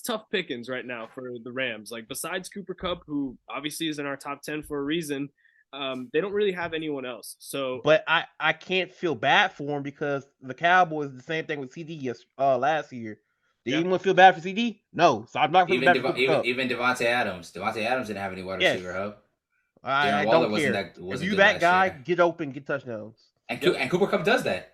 tough pickings right now for the Rams. Like, besides Cooper Kupp, who obviously is in our top 10 for a reason, they don't really have anyone else. So, but I can't feel bad for him because the Cowboys the same thing with CD last year. Did anyone feel bad for CD? No. So I'm not feeling bad for Cooper Kupp. Even Devontae Adams. Devontae Adams didn't have any wide receiver help. I don't care. If you that guy, get open, get touchdowns. And Cooper Kupp does that.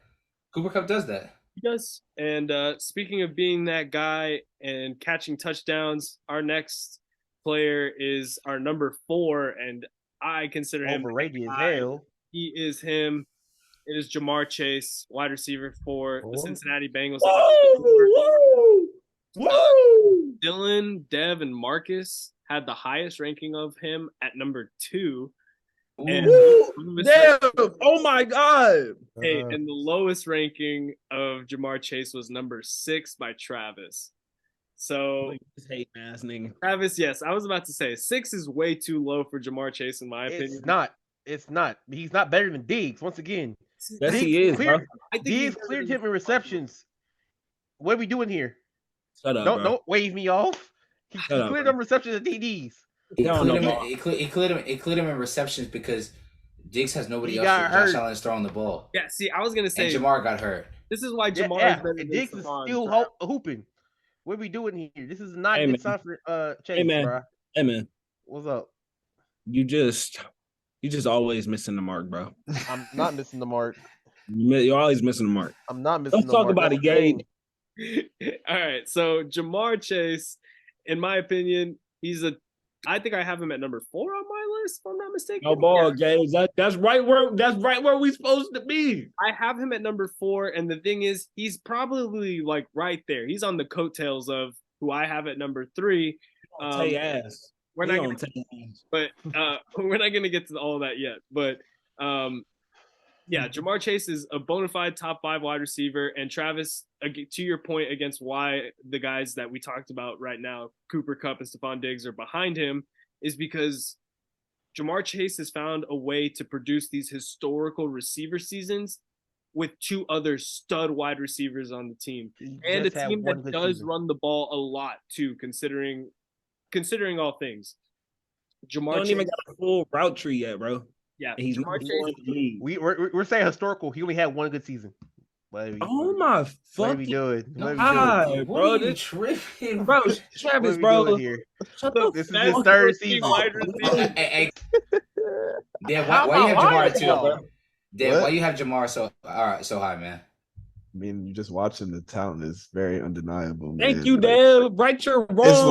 Cooper Kupp does that. He does. And speaking of being that guy and catching touchdowns, our next player is our number 4, and I consider him overrated as hell. He is him. It is Jamar Chase, wide receiver for the Cincinnati Bengals. Whoa! Dylan, Dev, and Marcus had the highest ranking of him at number 2. And oh my God! Hey, and the lowest ranking of Jamar Chase was number 6 by Travis. So, hate ass nigga. Travis, yes, I was about to say 6 is way too low for Jamar Chase, in my opinion. It's not. He's not better than Diggs. Once again, yes, he is. Diggs cleared him in receptions. What are we doing here? Shut up, don't wave me off. He cleared them receptions and TDs. Include him in receptions because Diggs has nobody else. Josh Allen is throwing the ball. Yeah, see, I was gonna say and Jamar got hurt. This is why Jamar is better than Diggs is still hooping. What are we doing here? This is not good time for Chase, bro. Hey man, what's up? You just always missing the mark, bro. I'm not missing the mark. You're always missing the mark. I'm not missing the mark. Let's talk about it, Gabe. All right, so Jamar Chase, in my opinion, I think I have him at number 4 on my list, if I'm not mistaken. No ball, Gabe. That's right where we supposed to be. I have him at number 4, and the thing is, he's probably like right there. He's on the coattails of who I have at number 3. Ass. We're not gonna get to all of that yet. But yeah, Jamar Chase is a bona fide top 5 wide receiver, and Travis, to your point against why the guys that we talked about right now, Cooper Kupp and Stephon Diggs, are behind him, is because Jamar Chase has found a way to produce these historical receiver seasons with 2 other stud wide receivers on the team, and a team that does run the ball a lot too, considering all things. Jamar Chase even got a full route tree yet, bro. Yeah, he's Jamar Chase. We're saying historical. He only had 1 good season. Oh my fucking God, bro! This tripping, bro. Travis, bro. Here? This is his 3rd season. Yeah, why you have Jamar too, bro? Yeah, why you have Jamar so high, man? I mean, you're just watching the talent is very undeniable. Thank man. you, Dad. Right, you're wrong. It's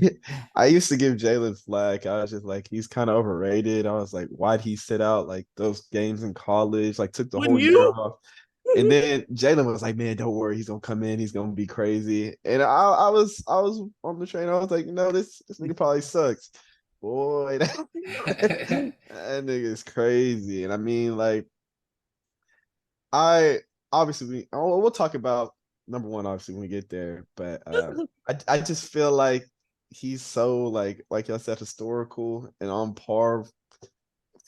like I used to give Jalen flack. I was just like, he's kind of overrated. I was like, why'd he sit out like those games in college? Like, took the whole year off. And then Jalen was like, man, don't worry, he's gonna come in, he's gonna be crazy. And I was on the train. I was like, no, this nigga probably sucks. Boy, that nigga is crazy. And I mean, like, we'll talk about number 1 obviously when we get there, but I just feel like he's so like I said, historical and on par.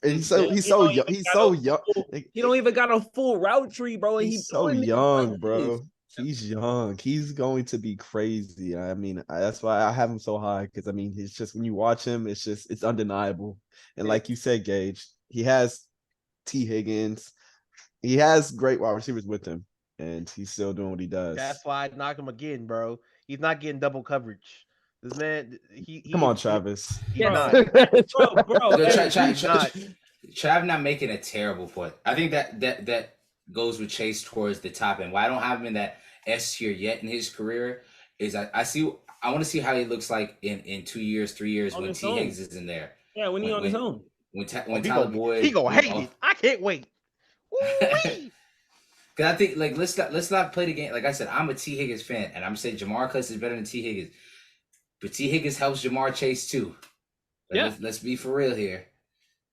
And he's so young. He's so young. He don't even got a full route tree, bro. And he's so young, bro. He's young. He's going to be crazy. I mean, that's why I have him so high, because I mean, it's just when you watch him, it's undeniable. And like you said, Gage, he has T. Higgins. He has great wide receivers with him, and he's still doing what he does. That's why I knock him again, bro. He's not getting double coverage. This man, come on, Travis. He's not. Trav not making a terrible point. I think that goes with Chase towards the top end. Why I don't have him in that S tier yet in his career is I want to see how he looks like in 2 years, 3 years when T. Higgins is in there. Yeah, when he's on his own. When Tyler Boyd, he gonna hate it. I can't wait. Because I think, like, let's not play the game. Like I said, I'm a T. Higgins fan, and I'm saying Jamar Chase is better than T. Higgins. But T. Higgins helps Jamar Chase too. Let's be for real here.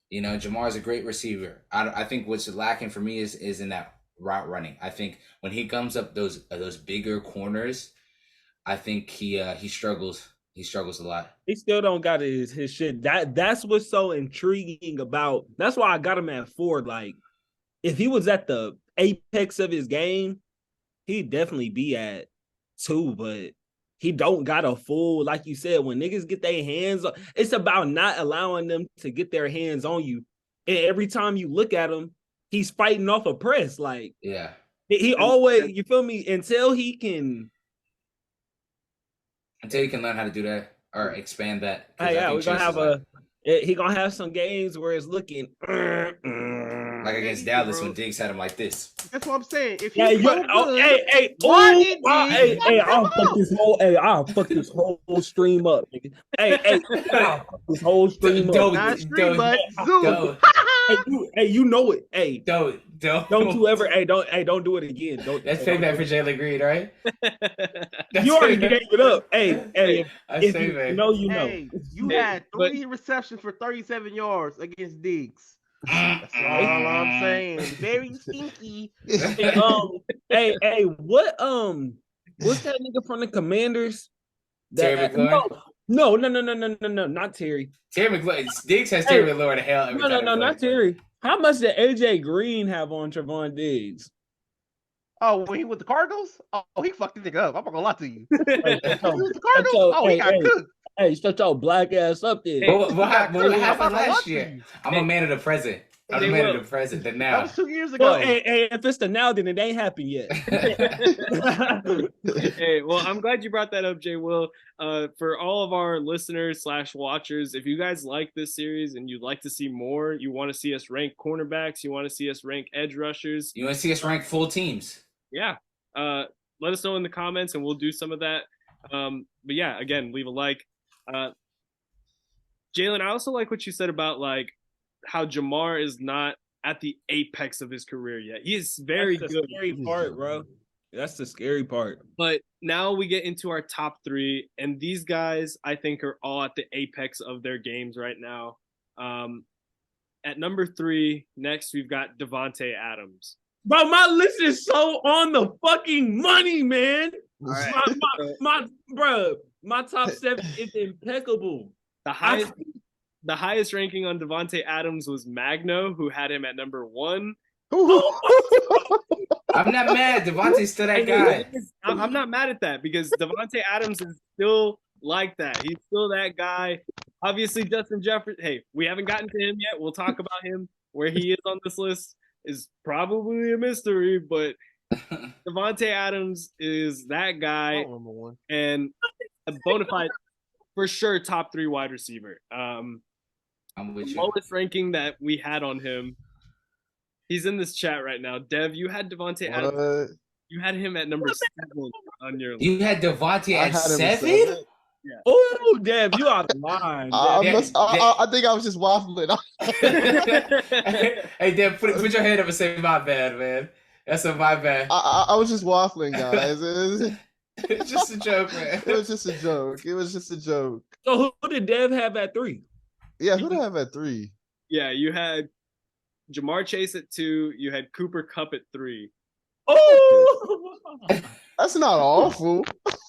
You know, Jamar's a great receiver. I think what's lacking for me is in that route running. I think when he comes up those bigger corners, I think he struggles. He struggles a lot. He still don't got his shit. That's what's so intriguing about. That's why I got him at 4. Like, if he was at the apex of his game, he'd definitely be at 2, but he don't got a full, like you said, when niggas get their hands on, it's about not allowing them to get their hands on you. And every time you look at him, he's fighting off a press. Like, yeah. He always, you feel me? Until he can learn how to do that or expand that. Yeah, we're gonna have he gonna have some games where it's looking like against Dallas when Diggs had him like this. That's what I'm saying. If I'll fuck this whole stream up, nigga. I'll fuck this whole stream up. Not stream, but Zoom. Hey, you know it. Hey, don't you ever? Don't do it again. That's payback for Jalen Green, right? You already gave it up. Hey, if you know, you know. Hey, you had 3 receptions for 37 yards against Diggs. That's all I'm saying. Very stinky. Hey, what's that nigga from the Commanders? Terry McLaurin? No, not Terry. Terry McLaurin. Diggs has Terry McLaurin to hell. No, not Terry. How much did AJ Green have on Trevon Diggs? Oh, when he with the Cardinals? Oh, he fucked the nigga up. I'm not gonna lie to you. He was the Cardinals? He got cooked. Hey, shut your black ass up there. Hey, What happened last year? you. I'm a man of the present. I'm a Hey, man Will. of the present. The That now. was 2 years Well, ago. hey, if it's the now, then it ain't happened yet. Hey, well, I'm glad you brought that up, Jay Will. For all of our listeners / watchers, if you guys like this series and you'd like to see more, you want to see us rank cornerbacks, you want to see us rank edge rushers, You want to see us rank full teams? yeah, let us know in the comments and we'll do some of that. But yeah, again, leave a like. Jalen, I also like what you said about like how Jamar is not at the apex of his career yet. He is very That's the good. scary part, bro. That's the scary part. But now we get into our top three, and these guys I think are all at the apex of their games right now. At number 3, next we've got Davante Adams. Bro, my list is so on the fucking money, man. All right. My top 7 is impeccable. The highest ranking on Davante Adams was Magno, who had him at number 1. I'm not mad. Devontae's still that guy. I'm not mad at that because Davante Adams is still like that. He's still that guy. Obviously, Justin Jefferson. Hey, we haven't gotten to him yet. We'll talk about him. Where he is on this list is probably a mystery, but Davante Adams is that guy Number 1. and a bona fide, for sure, top 3 wide receiver. I'm with The you. lowest ranking that we had on him. He's in this chat right now. Dev, you had Davante Adams. What? You had him at number 7 on your list. You had Devontae I at had him 7? Oh, damn, you out of line. I think I was just waffling. Hey, Dan, put your hand up and say my bad, man. That's my bad. I was just waffling, guys. It's just a joke, man. It was just a joke. It was just a joke. So who did Dev have at 3? Yeah, who did I have at 3? Yeah, you had Jamar Chase at 2. You had Cooper Kupp at 3. Oh, That's not awful.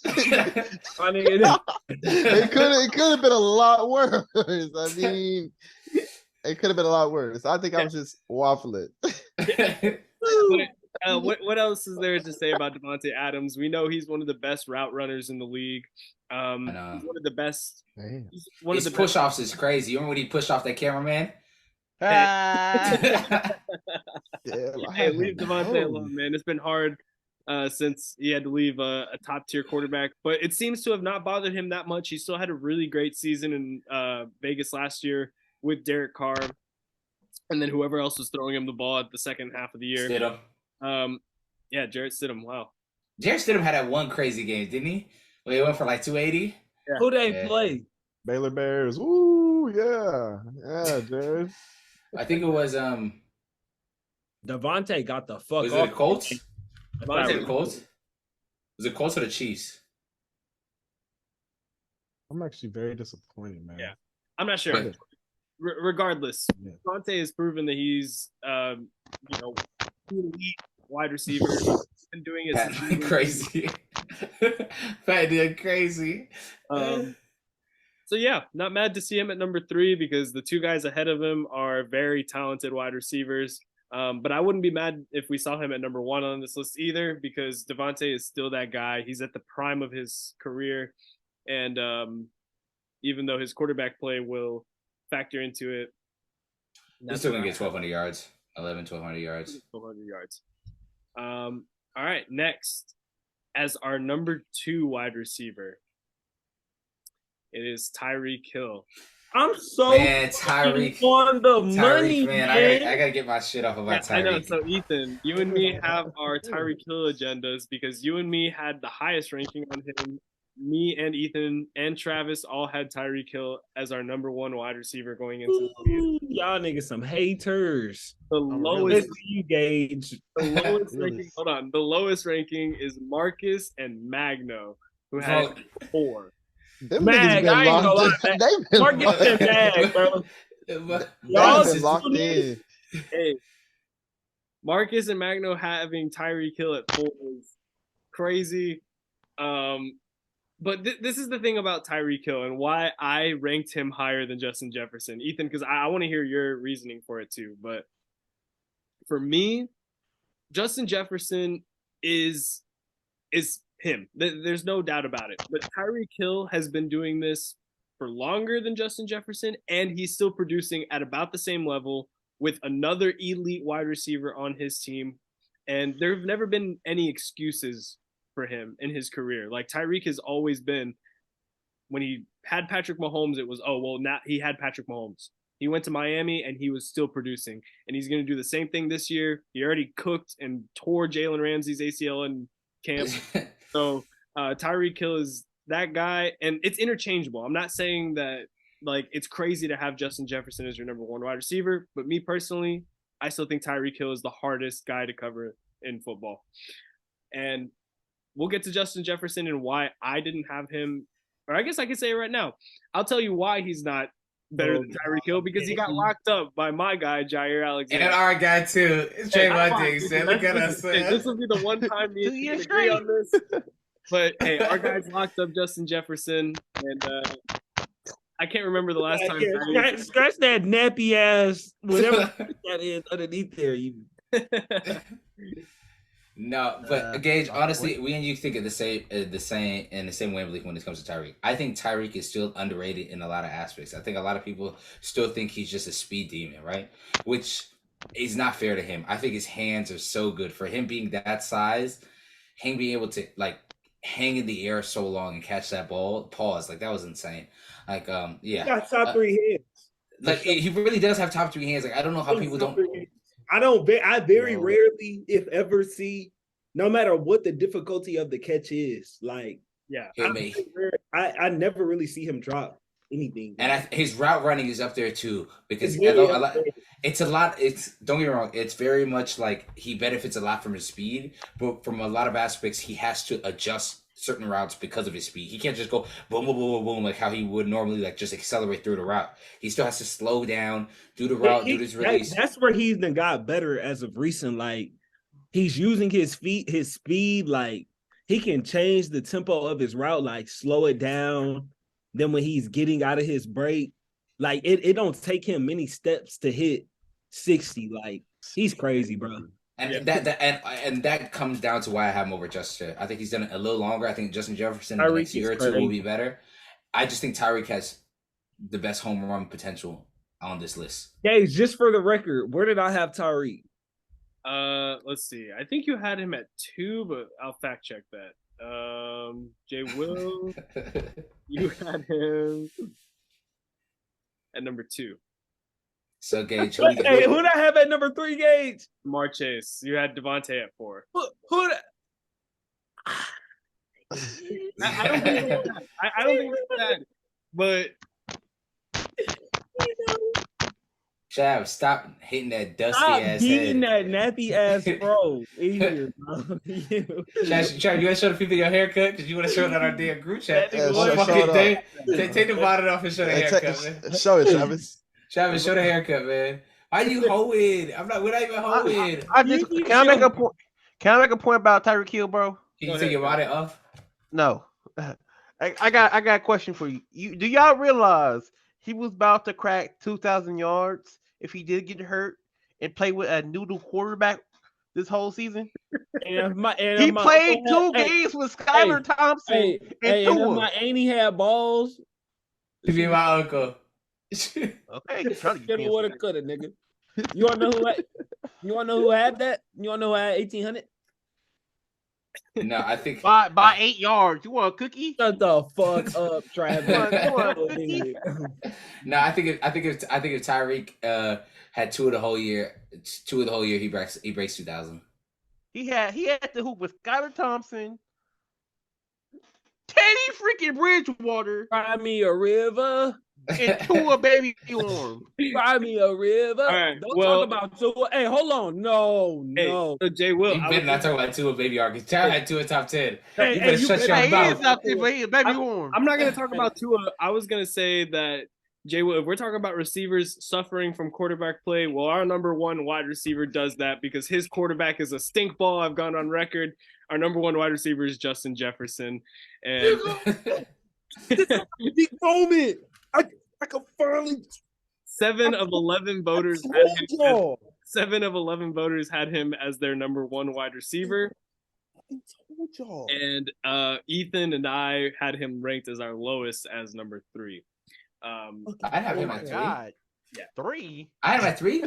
I mean, It could have been a lot worse. I mean, it could have been a lot worse. I think I was just waffling. What else is there to say about Davante Adams? We know he's one of the best route runners in the league. He's one of the best. Damn. He's one His of the best. push-offs is crazy. You remember when he pushed off that cameraman? Yeah, Hey, leave Davante alone, man. It's been hard since he had to leave a top-tier quarterback, but it seems to have not bothered him that much. He still had a really great season in Vegas last year with Derek Carr, and then whoever else was throwing him the ball at the second half of the year. Stidham. Yeah, Jarrett Stidham. Wow. Jarrett Stidham had that one crazy game, didn't he? Where he went for like 280? who they Yeah. play? Baylor Bears. Ooh, yeah, Jared. I think it was Devontae got the fuck was off. it the Colts? Was it Devontae, the Colts? Was it Colts or the Chiefs? I'm actually very disappointed, man. Yeah. I'm not sure. But- Regardless, Yeah. Davante has proven that he's, elite wide receiver. He's been doing it Pat since crazy. Pat did crazy. So yeah, not mad to see him at number 3 because the 2 guys ahead of him are very talented wide receivers. But I wouldn't be mad if we saw him at number 1 on this list either because Davante is still that guy. He's at the prime of his career, and even though his quarterback play will factor into it, He's still gonna get 1,200 yards. 1,200 yards. 1,200 yards. All right, next, as our number 2 wide receiver, it is Tyreek Hill. I'm so Man, Tyreek. on the money, Tyreek, man. man. I gotta get my shit off about I know. Tyreek. So Ethan, you and me have our Tyreek Hill agendas because you and me had the highest ranking on him. Me and Ethan and Travis all had Tyreek Hill as our number 1 wide receiver going into the season. Ooh, y'all niggas some haters. The lowest, Listen to you, Gage. the lowest Really? ranking. Hold on, the lowest ranking is Marcus and Magno, who had 4. Them Mag, niggas I ain't been gonna locked lie, in. They've been Marcus locked and in. Mag, bro. Y'all Y'all been locked in. Hey, Marcus and Magno having Tyreek Hill at 4 is crazy. But this is the thing about Tyreek Hill and why I ranked him higher than Justin Jefferson. Ethan, because I want to hear your reasoning for it too. But for me, Justin Jefferson is him. There's no doubt about it. But Tyreek Hill has been doing this for longer than Justin Jefferson, and he's still producing at about the same level with another elite wide receiver on his team. And there have never been any excuses for him in his career. Like Tyreek has always been, when he had Patrick Mahomes, it was, oh, well, now he had Patrick Mahomes. He went to Miami and he was still producing. And he's going to do the same thing this year. He already cooked and tore Jalen Ramsey's ACL in camp. So Tyreek Hill is that guy. And it's interchangeable. I'm not saying that like it's crazy to have Justin Jefferson as your number one wide receiver. But me personally, I still think Tyreek Hill is the hardest guy to cover in football. And we'll get to Justin Jefferson and why I didn't have him. Or I guess I can say it right now. I'll tell you why he's not better than Tyreek Hill, because he got locked up by my guy, Jair Alexander. And our guy, too. It's Trayvon Diggs. Look at us. This will be the one time me and you agree on this. But, hey, our guys locked up Justin Jefferson, and I can't remember the last time. Scratch that nappy ass, whatever that is underneath there. Even. No, but Gage, honestly, we and you think of the same wavelength when it comes to Tyreek. I think Tyreek is still underrated in a lot of aspects. I think a lot of people still think he's just a speed demon, right? Which is not fair to him. I think his hands are so good for him being that size, him being able to like hang in the air so long and catch that ball. Pause, like that was insane. Like, yeah, he got top three hands. Like he really does have top three hands. Like I don't know how people don't. I very rarely, if ever, see, no matter what the difficulty of the catch is, like, I never really see him drop anything. And his route running is up there too, because it's a lot. Don't get me wrong, it's very much like he benefits a lot from his speed, but from a lot of aspects, he has to adjust certain routes because of his speed. He can't just go boom, boom, boom, boom, boom, like how he would normally like just accelerate through the route. He still has to slow down, do the route, do his release. That's where he's been got better as of recent. Like he's using his speed, like he can change the tempo of his route, like slow it down. Then when he's getting out of his break, like it don't take him many steps to hit 60. Like he's crazy, bro. And that comes down to why I have him over Justin. I think he's done it a little longer. I think Justin Jefferson in the next year or two will be better. I just think Tyreek has the best home run potential on this list. Guys, just for the record, where did I have Tyreek? Let's see. I think you had him at 2, but I'll fact check that. Jay Will, you had him at number 2. So Gage, who did I have at number 3, Gage? Jamar Chase. You had Devontae at 4. Who? I don't think it's bad. But Chav, stop hitting that dusty stop ass beating head. that nappy ass bro. Here, bro. Chav, you want to show the people your haircut? Because you want to show it on our damn group chat. Yeah, Take the bonnet off and show the haircut, man. Show it, Travis. Travis, show the haircut, man. Why you hoeing? We're not even hoeing. Can I make a point? Can I make a point about Tyreek Hill, bro? Can you take your bonnet off? No. I got a question for you. Do y'all realize he was about to crack 2,000 yards if he did get hurt and play with a noodle quarterback this whole season? He played 2 games with Skylar Thompson and Tua. Ain't he had balls? To be my uncle. Okay, coulda, woulda, coulda, nigga. You wanna know who had that? You wanna know who had 1,800? No, I think by 8 yards. You want a cookie? Shut the fuck up, Travis. No, I think if Tyreek had 2 of the whole year, he breaks 2,000. He had to hoop with Skylar Thompson, Teddy freaking Bridgewater. Cry me a river. And Tua baby arm. Cry me a river. Right, Don't talk about Tua. Hey, hold on. No. So Jay Will. You better not talk about Tua baby arm. Because Tyler had Tua top 10. Hey, you better shut your mouth. I'm not going to talk about Tua. I was going to say that, Jay Will, if we're talking about receivers suffering from quarterback play, well, our number 1 wide receiver does that because his quarterback is a stink ball. I've gone on record. Our number 1 wide receiver is Justin Jefferson. And this is a big moment. I can finally 7 of 11 voters had him. 7 of 11 voters had him as their number 1 wide receiver. I told y'all. And Ethan and I had him ranked as our lowest as number 3. I'd have Oh him my at 3. God. Yeah. 3? I had him at 3.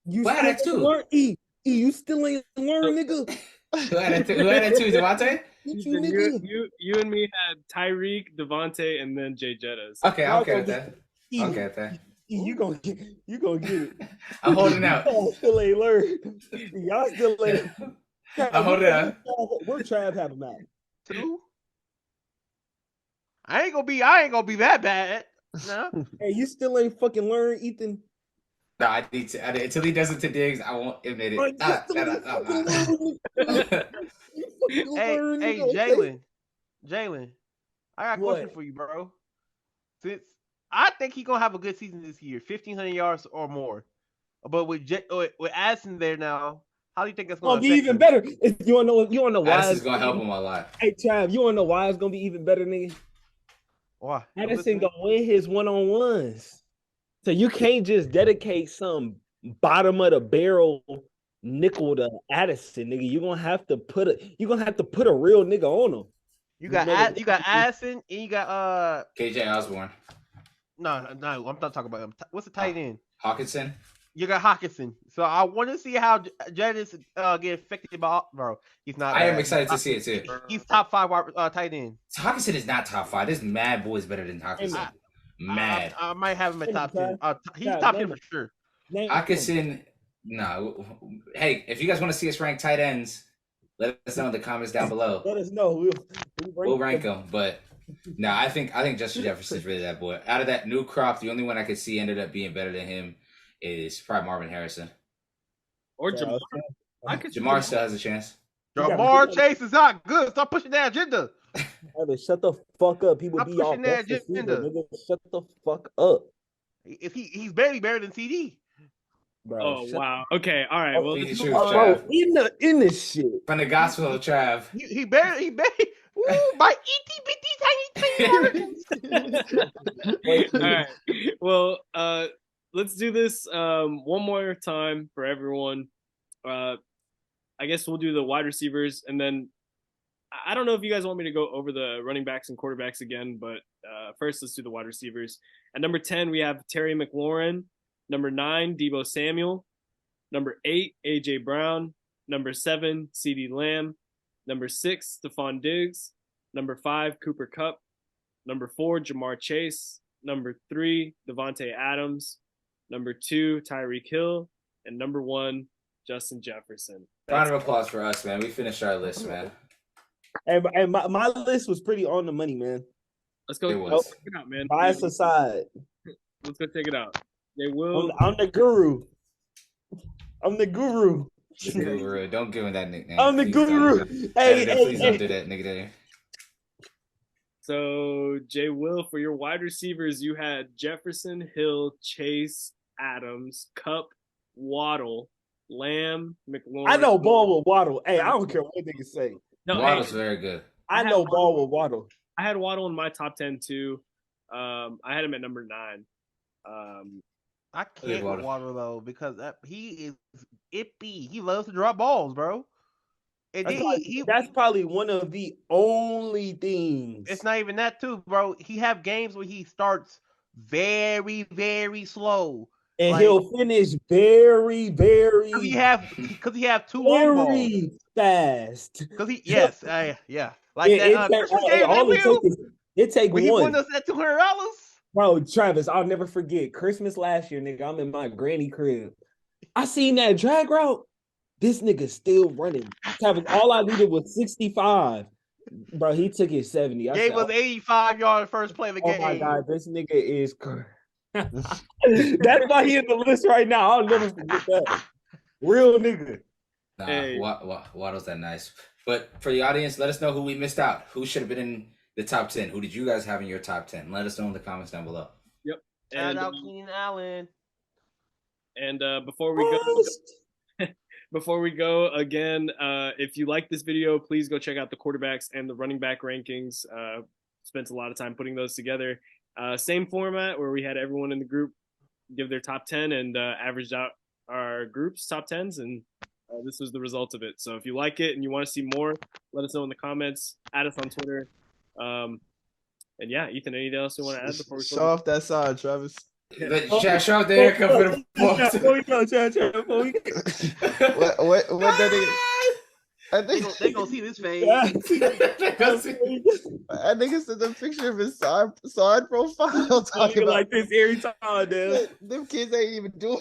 You Why still had 2? learn, you still ain't learn, nigga. Who had at 2? Who had at 2? Devontae? What you Ethan, nigga? you and me had Tyreek, Devontae, and then Jay Jettas. Okay, I'm Y'all okay gonna with that. get Okay with that. you gonna get it. I'm holding out. Y'all still ain't learned. Y'all still ain't. I'm holding out. Where Trav have him at? 2? I ain't gonna be that bad. No. Hey, you still ain't fucking learned, Ethan. No, I need to. Until he does it to Diggs, I won't admit Bro, it. you still ain't fucking learn. You fucking Hey, learn, hey, nigga, okay? Jalen, I got a What? question for you, bro. Since I think he gonna have a good season this year, 1,500 yards or more. But with Addison there now, how do you think that's Gonna gonna be affect even him? better. If you wanna know why Addison's it's gonna help him a lot. Hey Trav, you wanna know why it's gonna be even better, nigga? Why? I'm Addison listening. gonna win his one-on-ones. So you can't just dedicate some bottom of the barrel nickel to Addison, nigga. You're gonna have to put a real nigga on him. You got Addison and you got KJ Osborne, no, I'm not talking about him. What's the tight end? Hawkinson. You got Hawkinson. So I want to see how Janice get affected by bro. He's not. I am excited to see it too. He's top 5 tight end. Hawkinson is not top 5. This mad boy is better than Hawkinson. Mad. I might have him at top 10. He's God, top name 10 for sure. Hawkinson. No. Hey, if you guys want to see us rank tight ends, let us know in the comments down below. Let us know. We'll rank them. But no, I think Justin Jefferson's really that boy. Out of that new crop, the only one I could see ended up being better than him is probably Marvin Harrison. Or Jamar. Jamar still has a chance. Jamar Chase is not good. Stop pushing that agenda. Shut the fuck up. People Stop be all pushing that best receiver, agenda. nigga. Shut the fuck up. He's barely better than CD. Bro, Oh wow. Okay. All right. Well, Eat the let's truth, move on. bro, Trav. in this shit. From the gospel of Trav. He barely. Woo, my itty bitty tiny All right. Well, let's do this one more time for everyone. I guess we'll do the wide receivers, and then I don't know if you guys want me to go over the running backs and quarterbacks again, but first let's do the wide receivers. At number 10, we have Terry McLaurin. Number 9, Deebo Samuel. Number 8, A.J. Brown. Number 7, C.D. Lamb. Number 6, Stephon Diggs. Number 5, Cooper Kupp. Number 4, Jamar Chase. Number 3, Devontae Adams. Number 2, Tyreek Hill. And number 1, Justin Jefferson. Round of applause for us, man. We finished our list, man. And my list was pretty on the money, man. Let's go. It was. Check it out, man. Bias aside. Let's go check it out. They will. I'm the guru. I'm the guru. Guru. Don't give him that nickname. I'm the Please guru. don't. Hey, Please don't hey. do that, nigga. So, Jay Will, for your wide receivers, you had Jefferson, Hill, Chase, Adams, Kupp, Waddle, Lamb, McLaurin. I know Ball with Waddle. Hey, I don't care what niggas say. No, Waddle's hey, very good. I know Ball with Waddle. I had Waddle in my top 10 too. I had him at number 9. I can't with Waddle though because he is ippy. He loves to drop balls, bro. And that's probably one of the only things. It's not even that too, bro. He have games where he starts very, very slow. And he'll finish very, very because he have 2 long balls. Very fast. Because yeah. Like that. It take when one. He won us that $200. Bro, Travis, I'll never forget Christmas last year, nigga. I'm in my granny crib. I seen that drag route. This nigga still running. Travis, all I needed was 65. Bro, he took it 70. Gave us 85 yards first play of the game. Oh my God, this nigga is that's why he in the list right now. I'll never forget that. Real nigga. Nah, Hey. Waddle's that nice. But for the audience, let us know who we missed out. Who should have been in the top 10? Who did you guys have in your top 10? Let us know in the comments down below. Yep. Shout out Keenan Allen. And before we go again, if you like this video, please go check out the quarterbacks and the running back rankings. Spent a lot of time putting those together. Same format where we had everyone in the group give their top 10 and averaged out our group's top 10s, and this was the result of it. So if you like it and you want to see more, let us know in the comments. Add us on Twitter. And And yeah, Ethan, anything else you want to add before we Show off that side, Travis. Chat, show off the haircut for the folks. Before we go, chat, before we go. What that nigga? I think They gonna see this face. that nigga sent a picture of his side profile talking about like this every time, dude. them kids ain't even doing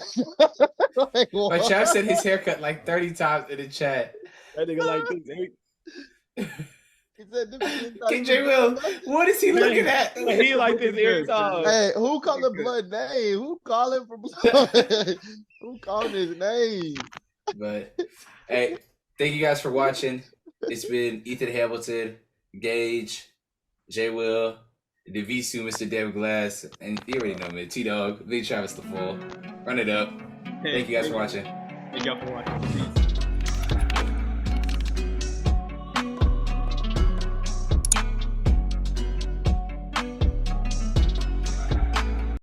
like, My chap said his haircut like 30 times in the chat. That nigga like this every. He said them kids not KJ even Will, doing what is he looking at? He like this every time. Hey, who calling blood name? Who calling for blood? Who calling his name? But hey, thank you guys for watching. It's been Ethan Hamilton, Gage, J Will, the Visu, Mr. David Glass, and you already know me, T Dog, Big Travis the Full. Run it up. Thank you guys for watching. Thank y'all for watching. Peace.